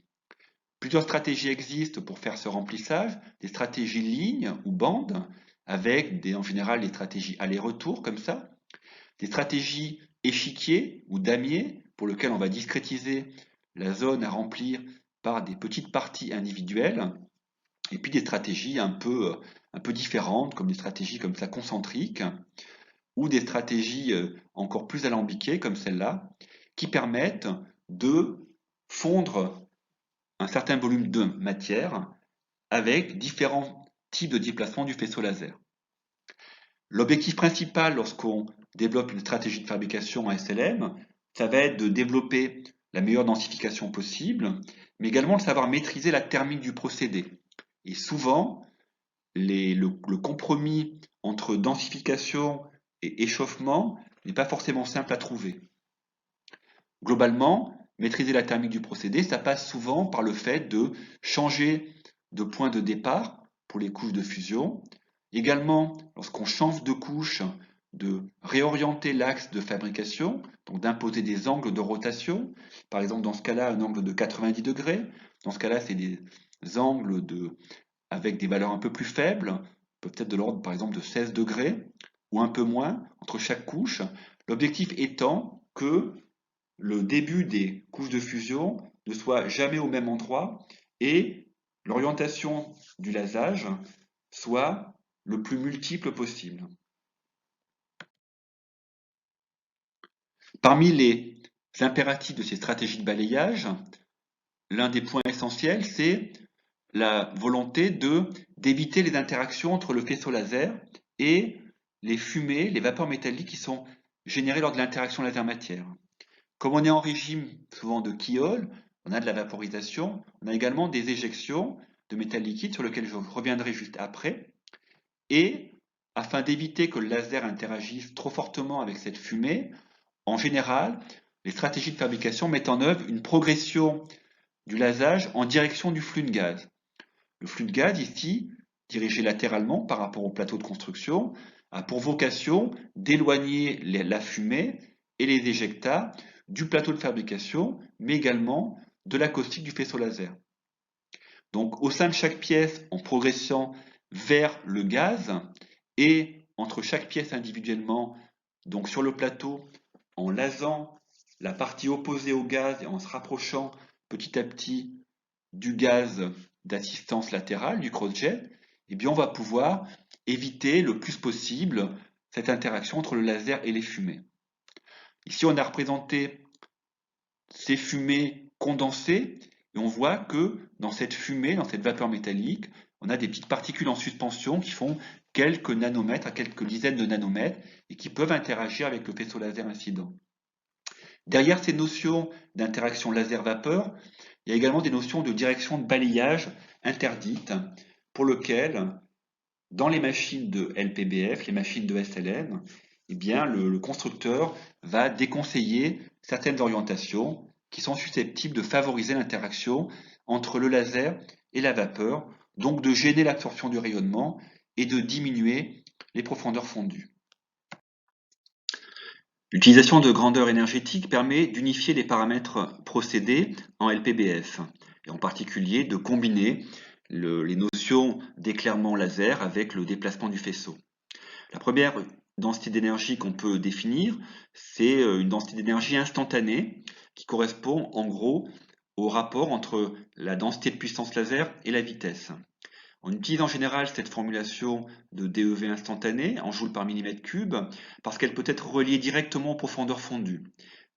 Plusieurs stratégies existent pour faire ce remplissage, des stratégies lignes ou bandes, avec en général des stratégies aller-retour comme ça, des stratégies échiquier ou damier, pour lesquelles on va discrétiser la zone à remplir par des petites parties individuelles, et puis des stratégies un peu différentes, comme des stratégies comme ça concentriques, ou des stratégies encore plus alambiquées comme celle-là, qui permettent de fondre un certain volume de matière avec différents types de déplacement du faisceau laser. L'objectif principal lorsqu'on développe une stratégie de fabrication en SLM, ça va être de développer la meilleure densification possible, mais également de savoir maîtriser la thermique du procédé. Et souvent, le compromis entre densification et échauffement n'est pas forcément simple à trouver. Globalement, maîtriser la thermique du procédé, ça passe souvent par le fait de changer de point de départ pour les couches de fusion. Également, lorsqu'on change de couche, de réorienter l'axe de fabrication, donc d'imposer des angles de rotation. Par exemple, dans ce cas-là, un angle de 90 degrés. Dans ce cas-là, c'est des angles avec des valeurs un peu plus faibles, peut-être de l'ordre, par exemple, de 16 degrés, ou un peu moins, entre chaque couche. L'objectif étant que le début des couches de fusion ne soit jamais au même endroit et l'orientation du lasage soit le plus multiple possible. Parmi les impératifs de ces stratégies de balayage, l'un des points essentiels, c'est la volonté d'éviter les interactions entre le faisceau laser et les fumées, les vapeurs métalliques qui sont générées lors de l'interaction laser-matière. Comme on est en régime souvent de Keole, on a de la vaporisation, on a également des éjections de métal liquide sur lesquelles je reviendrai juste après. Et afin d'éviter que le laser interagisse trop fortement avec cette fumée, en général, les stratégies de fabrication mettent en œuvre une progression du lasage en direction du flux de gaz. Le flux de gaz ici, dirigé latéralement par rapport au plateau de construction, a pour vocation d'éloigner la fumée et les éjectats du plateau de fabrication, mais également de l'acoustique du faisceau laser. Donc au sein de chaque pièce, en progressant vers le gaz et entre chaque pièce individuellement, donc sur le plateau, en lasant la partie opposée au gaz et en se rapprochant petit à petit du gaz d'assistance latérale, du cross-jet, eh bien on va pouvoir éviter le plus possible cette interaction entre le laser et les fumées. Ici, on a représenté ces fumées condensée et on voit que dans cette fumée, dans cette vapeur métallique, on a des petites particules en suspension qui font quelques nanomètres à quelques dizaines de nanomètres et qui peuvent interagir avec le faisceau laser incident. Derrière ces notions d'interaction laser-vapeur, il y a également des notions de direction de balayage interdites pour lesquelles, dans les machines de LPBF, les machines de SLM, eh bien, le constructeur va déconseiller certaines orientations qui sont susceptibles de favoriser l'interaction entre le laser et la vapeur, donc de gêner l'absorption du rayonnement et de diminuer les profondeurs fondues. L'utilisation de grandeur énergétique permet d'unifier les paramètres procédés en LPBF, et en particulier de combiner les notions d'éclairement laser avec le déplacement du faisceau. La première densité d'énergie qu'on peut définir, c'est une densité d'énergie instantanée qui correspond en gros au rapport entre la densité de puissance laser et la vitesse. On utilise en général cette formulation de DEV instantané en joule par millimètre cube parce qu'elle peut être reliée directement aux profondeurs fondues.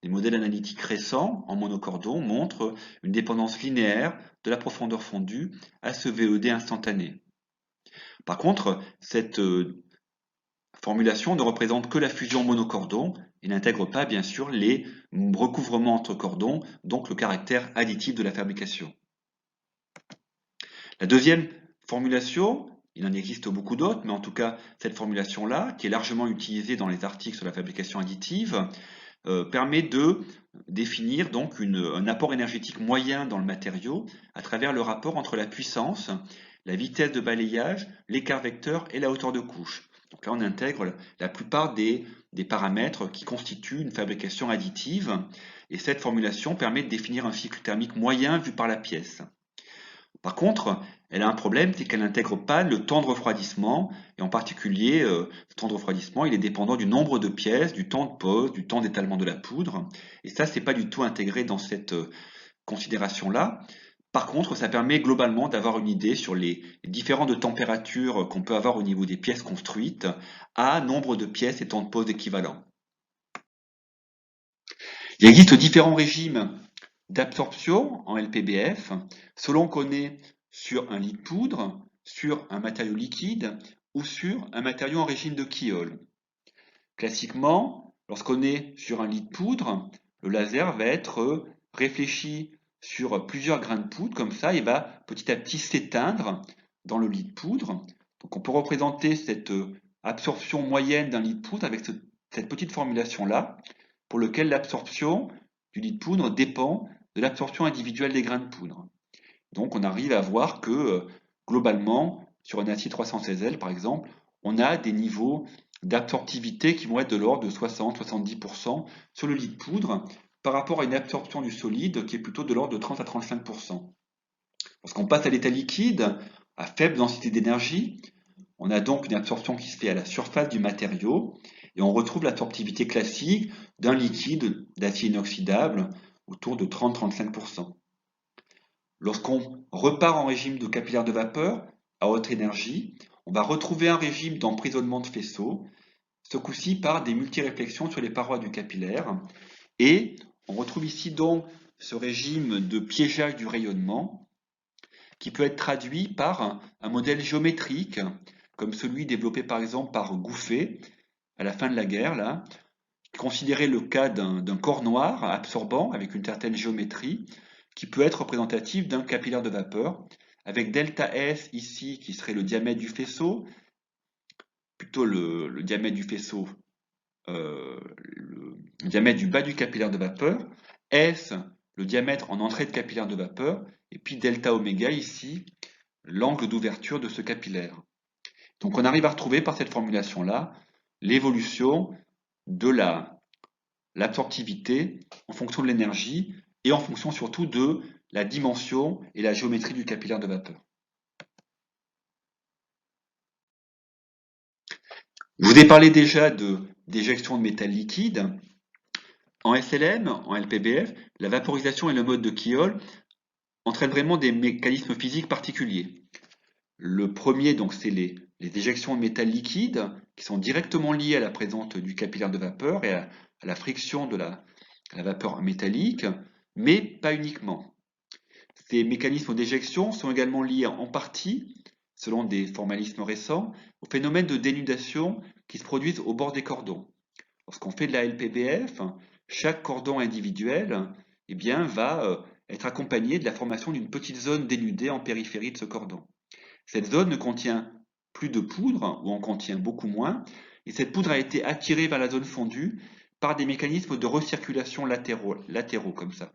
Les modèles analytiques récents en monocordon montrent une dépendance linéaire de la profondeur fondue à ce VED instantané. Par contre, cette formulation ne représente que la fusion monocordon et n'intègre pas bien sûr les recouvrements entre cordons, donc le caractère additif de la fabrication. La deuxième formulation, il en existe beaucoup d'autres, mais en tout cas cette formulation-là, qui est largement utilisée dans les articles sur la fabrication additive, permet de définir donc un apport énergétique moyen dans le matériau à travers le rapport entre la puissance, la vitesse de balayage, l'écart vecteur et la hauteur de couche. Donc là on intègre la plupart des paramètres qui constituent une fabrication additive et cette formulation permet de définir un cycle thermique moyen vu par la pièce. Par contre, elle a un problème, c'est qu'elle n'intègre pas le temps de refroidissement, et en particulier, ce temps de refroidissement, il est dépendant du nombre de pièces, du temps de pose, du temps d'étalement de la poudre, et ça, c'est pas du tout intégré dans cette considération-là. Par contre, ça permet globalement d'avoir une idée sur les différents de températures qu'on peut avoir au niveau des pièces construites à nombre de pièces et temps de pose équivalent. Il existe différents régimes d'absorption en LPBF selon qu'on est sur un lit de poudre, sur un matériau liquide ou sur un matériau en régime de Kiol. Classiquement, lorsqu'on est sur un lit de poudre, le laser va être réfléchi sur plusieurs grains de poudre, comme ça, il va petit à petit s'éteindre dans le lit de poudre. Donc on peut représenter cette absorption moyenne d'un lit de poudre avec cette petite formulation-là, pour lequel l'absorption du lit de poudre dépend de l'absorption individuelle des grains de poudre. Donc on arrive à voir que globalement, sur un acier 316L par exemple, on a des niveaux d'absorptivité qui vont être de l'ordre de 60-70% sur le lit de poudre par rapport à une absorption du solide qui est plutôt de l'ordre de 30 à 35%. Lorsqu'on passe à l'état liquide, à faible densité d'énergie, on a donc une absorption qui se fait à la surface du matériau et on retrouve l'absorptivité classique d'un liquide d'acier inoxydable autour de 30-35%. Lorsqu'on repart en régime de capillaire de vapeur à haute énergie, on va retrouver un régime d'emprisonnement de faisceau, ce coup-ci par des multiréflexions sur les parois du capillaire. Et on retrouve ici donc ce régime de piégeage du rayonnement qui peut être traduit par un modèle géométrique comme celui développé par exemple par Gouffet à la fin de la guerre, là, qui considérait le cas d'un corps noir absorbant avec une certaine géométrie qui peut être représentatif d'un capillaire de vapeur, avec delta S ici qui serait le diamètre du faisceau, plutôt le diamètre du faisceau, le diamètre du bas du capillaire de vapeur, S le diamètre en entrée de capillaire de vapeur, et puis delta oméga ici, l'angle d'ouverture de ce capillaire. Donc on arrive à retrouver par cette formulation-là l'évolution de l'absorptivité en fonction de l'énergie et en fonction surtout de la dimension et la géométrie du capillaire de vapeur. Je vous ai parlé déjà d'éjection de métal liquide. En SLM, en LPBF, la vaporisation et le mode de Kiol entraînent vraiment des mécanismes physiques particuliers. Le premier, donc, c'est les éjections de métal liquide qui sont directement liées à la présence du capillaire de vapeur et à la friction de la vapeur métallique. mais pas uniquement. Ces mécanismes d'éjection sont également liés en partie, selon des formalismes récents, au phénomène de dénudation qui se produisent au bord des cordons. Lorsqu'on fait de la LPBF, chaque cordon individuel eh bien, va être accompagné de la formation d'une petite zone dénudée en périphérie de ce cordon. Cette zone ne contient plus de poudre, ou en contient beaucoup moins, et cette poudre a été attirée vers la zone fondue par des mécanismes de recirculation latéraux comme ça.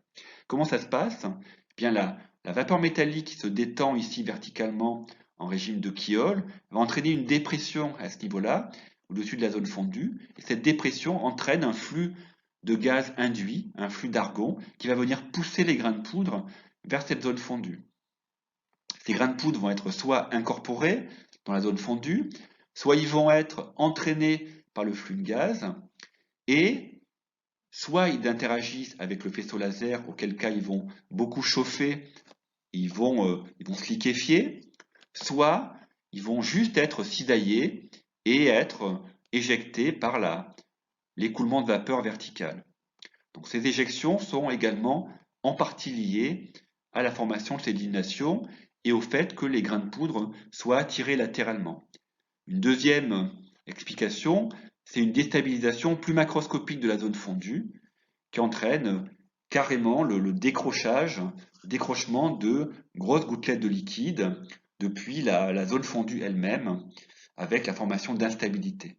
Comment ça se passe? Eh bien, la vapeur métallique qui se détend ici verticalement en régime de Kiol va entraîner une dépression à ce niveau-là, au-dessus de la zone fondue, et cette dépression entraîne un flux de gaz induit, un flux d'argon, qui va venir pousser les grains de poudre vers cette zone fondue. Ces grains de poudre vont être soit incorporés dans la zone fondue, soit ils vont être entraînés par le flux de gaz, et soit ils interagissent avec le faisceau laser, auquel cas ils vont beaucoup chauffer, ils vont se liquéfier, soit ils vont juste être cisaillés et être éjectés par l'écoulement de vapeur verticale. Donc ces éjections sont également en partie liées à la formation de ces dénudations et au fait que les grains de poudre soient attirés latéralement. Une deuxième explication, c'est une déstabilisation plus macroscopique de la zone fondue qui entraîne carrément le décrochement de grosses gouttelettes de liquide depuis la zone fondue elle-même avec la formation d'instabilité.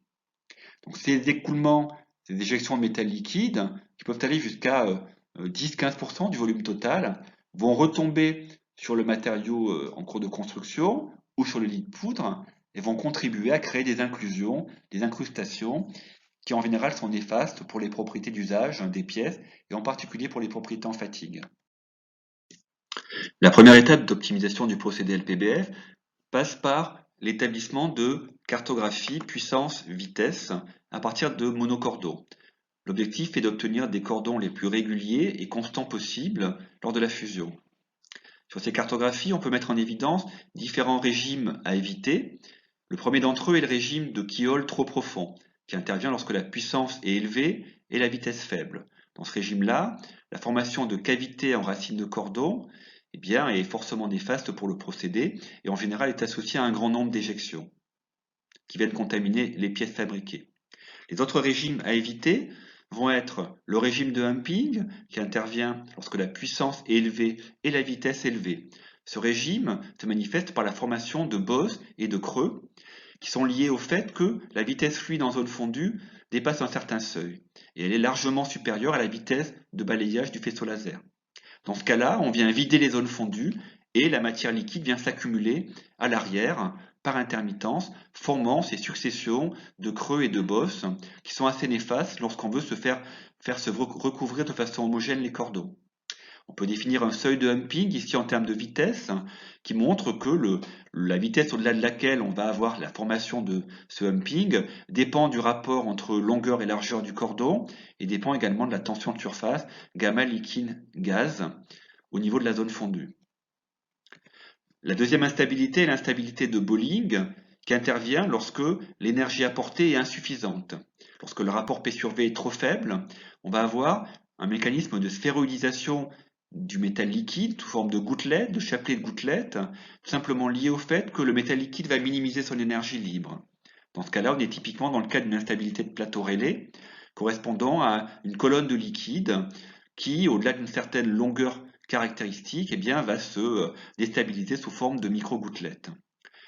Donc ces écoulements, ces éjections de métal liquide, qui peuvent aller jusqu'à 10-15% du volume total, vont retomber sur le matériau en cours de construction ou sur le lit de poudre et vont contribuer à créer des inclusions, des incrustations qui en général sont néfastes pour les propriétés d'usage des pièces et en particulier pour les propriétés en fatigue. La première étape d'optimisation du procédé LPBF passe par l'établissement de cartographie puissance-vitesse à partir de monocordons. L'objectif est d'obtenir des cordons les plus réguliers et constants possibles lors de la fusion. Sur ces cartographies, on peut mettre en évidence différents régimes à éviter. Le premier d'entre eux est le régime de Kiol trop profond, qui intervient lorsque la puissance est élevée et la vitesse faible. Dans ce régime-là, la formation de cavités en racines de cordon eh bien, est forcément néfaste pour le procédé et en général est associée à un grand nombre d'éjections qui viennent contaminer les pièces fabriquées. Les autres régimes à éviter vont être le régime de humping qui intervient lorsque la puissance est élevée et la vitesse élevée. Ce régime se manifeste par la formation de bosses et de creux qui sont liés au fait que la vitesse fluide en zone fondue dépasse un certain seuil et elle est largement supérieure à la vitesse de balayage du faisceau laser. Dans ce cas-là, on vient vider les zones fondues et la matière liquide vient s'accumuler à l'arrière par intermittence, formant ces successions de creux et de bosses qui sont assez néfastes lorsqu'on veut se faire se recouvrir de façon homogène les cordons. On peut définir un seuil de humping ici en termes de vitesse qui montre que la vitesse au-delà de laquelle on va avoir la formation de ce humping dépend du rapport entre longueur et largeur du cordon et dépend également de la tension de surface gamma liquide gaz au niveau de la zone fondue. La deuxième instabilité est l'instabilité de Bolling qui intervient lorsque l'énergie apportée est insuffisante. Lorsque le rapport P sur V est trop faible, on va avoir un mécanisme de sphéroïdisation du métal liquide sous forme de gouttelettes, de chapelets de gouttelettes, tout simplement lié au fait que le métal liquide va minimiser son énergie libre. Dans ce cas-là, on est typiquement dans le cas d'une instabilité de plateau Rayleigh, correspondant à une colonne de liquide qui, au-delà d'une certaine longueur caractéristique, eh bien, va se déstabiliser sous forme de micro-gouttelettes.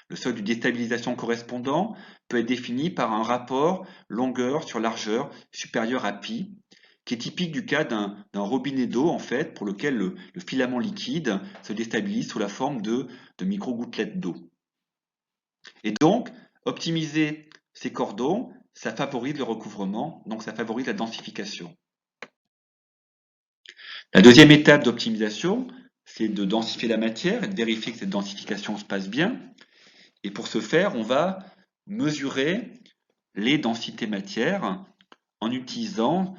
Le seuil de déstabilisation correspondant peut être défini par un rapport longueur sur largeur supérieur à pi, qui est typique du cas d'un robinet d'eau en fait, pour lequel le filament liquide se déstabilise sous la forme de micro-gouttelettes d'eau. Et donc, optimiser ces cordons, ça favorise le recouvrement, donc ça favorise la densification. La deuxième étape d'optimisation, c'est de densifier la matière et de vérifier que cette densification se passe bien. Et pour ce faire, on va mesurer les densités matières en utilisant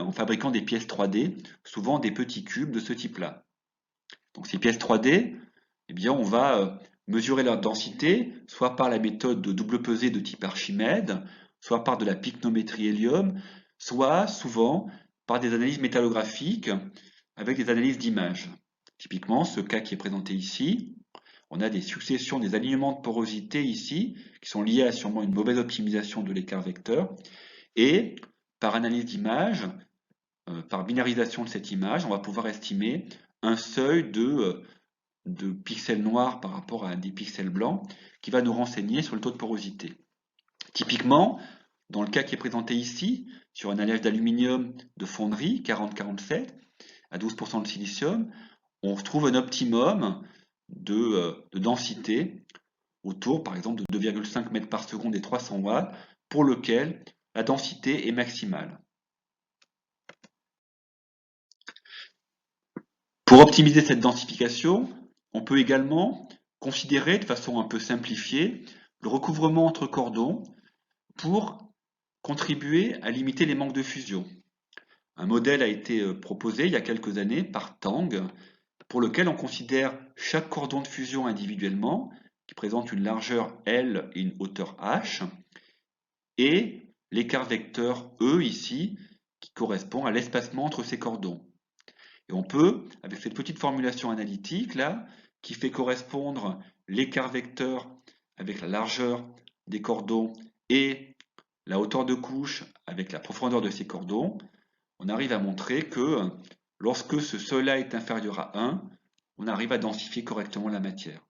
en fabriquant des pièces 3D, souvent des petits cubes de ce type-là. Donc ces pièces 3D, eh bien, on va mesurer leur densité, soit par la méthode de double pesée de type Archimède, soit par de la pycnométrie hélium, soit souvent par des analyses métallographiques avec des analyses d'images. Typiquement, ce cas qui est présenté ici, on a des successions, des alignements de porosité ici, qui sont liés à sûrement une mauvaise optimisation de l'écart vecteur. Et par analyse d'image, par binarisation de cette image, on va pouvoir estimer un seuil de pixels noirs par rapport à des pixels blancs qui va nous renseigner sur le taux de porosité. Typiquement, dans le cas qui est présenté ici, sur un alliage d'aluminium de fonderie 40-47 à 12% de silicium, on retrouve un optimum de densité autour, par exemple, de 2,5 mètres par seconde et 300 watts, pour lequel la densité est maximale. Pour optimiser cette densification, on peut également considérer de façon un peu simplifiée le recouvrement entre cordons pour contribuer à limiter les manques de fusion. Un modèle a été proposé il y a quelques années par Tang, pour lequel on considère chaque cordon de fusion individuellement, qui présente une largeur L et une hauteur H, et l'écart vecteur E ici, qui correspond à l'espacement entre ces cordons. Et on peut, avec cette petite formulation analytique là, qui fait correspondre l'écart vecteur avec la largeur des cordons et la hauteur de couche avec la profondeur de ces cordons, on arrive à montrer que lorsque ce seuil-là est inférieur à 1, on arrive à densifier correctement la matière.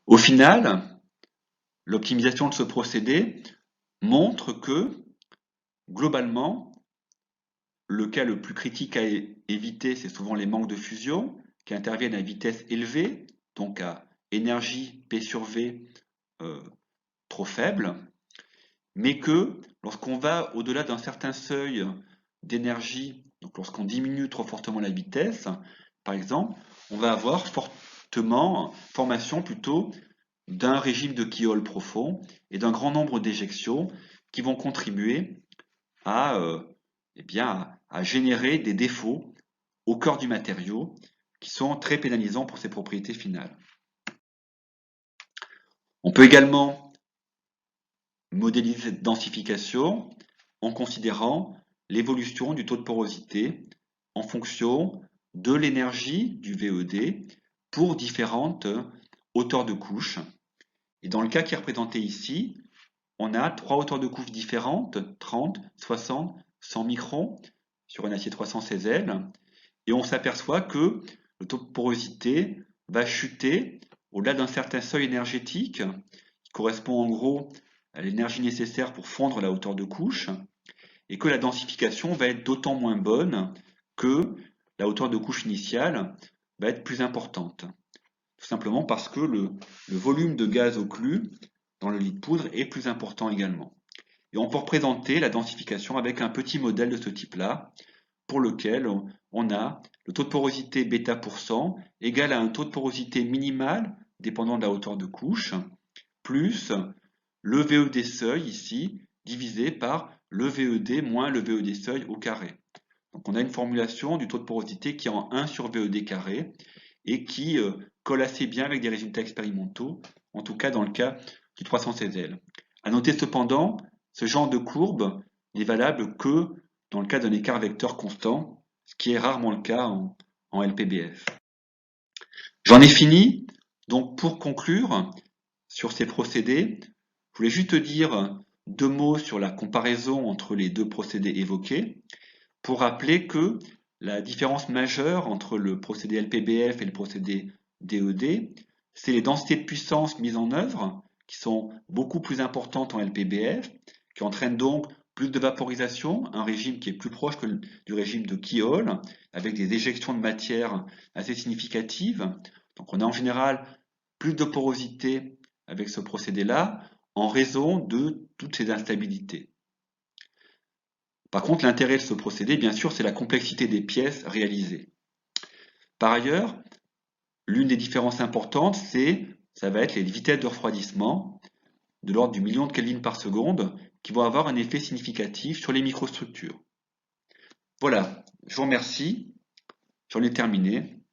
Au final, l'optimisation de ce procédé montre que, globalement, le cas le plus critique à éviter, c'est souvent les manques de fusion qui interviennent à vitesse élevée, donc à énergie P sur V trop faible, mais que lorsqu'on va au-delà d'un certain seuil d'énergie, donc lorsqu'on diminue trop fortement la vitesse, par exemple, on va avoir formation plutôt d'un régime de Kihol profond et d'un grand nombre d'éjections qui vont contribuer à, à générer des défauts au cœur du matériau qui sont très pénalisants pour ses propriétés finales. On peut également modéliser cette densification en considérant l'évolution du taux de porosité en fonction de l'énergie du VED pour différentes hauteurs de couches. Et dans le cas qui est représenté ici, on a trois hauteurs de couches différentes, 30, 60, 100 microns sur un acier 316L, et on s'aperçoit que le taux de porosité va chuter au-delà d'un certain seuil énergétique, qui correspond en gros à l'énergie nécessaire pour fondre la hauteur de couche, et que la densification va être d'autant moins bonne que la hauteur de couche initiale va être plus importante. Tout simplement parce que le volume de gaz occlus dans le lit de poudre est plus important également. Et on peut représenter la densification avec un petit modèle de ce type-là, pour lequel on a le taux de porosité β% égal à un taux de porosité minimal, dépendant de la hauteur de couche, plus le VED seuil ici, divisé par le VED moins le VED seuil au carré. Donc on a une formulation du taux de porosité qui est en 1 sur VED carré, et qui colle assez bien avec des résultats expérimentaux, en tout cas dans le cas du 316L. À noter cependant, ce genre de courbe n'est valable que dans le cas d'un écart vecteur constant, ce qui est rarement le cas en LPBF. J'en ai fini. Donc pour conclure sur ces procédés, je voulais juste dire deux mots sur la comparaison entre les deux procédés évoqués, pour rappeler que la différence majeure entre le procédé LPBF et le procédé DED, c'est les densités de puissance mises en œuvre, qui sont beaucoup plus importantes en LPBF, qui entraînent donc plus de vaporisation, un régime qui est plus proche du régime de Kihol, avec des éjections de matière assez significatives. Donc on a en général plus de porosité avec ce procédé-là, en raison de toutes ces instabilités. Par contre, l'intérêt de ce procédé, bien sûr, c'est la complexité des pièces réalisées. Par ailleurs, l'une des différences importantes, ça va être les vitesses de refroidissement de l'ordre du million de Kelvin par seconde qui vont avoir un effet significatif sur les microstructures. Voilà, je vous remercie, j'en ai terminé.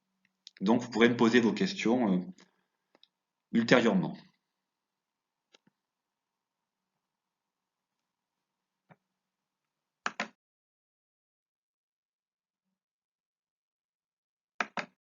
Donc vous pourrez me poser vos questions ultérieurement.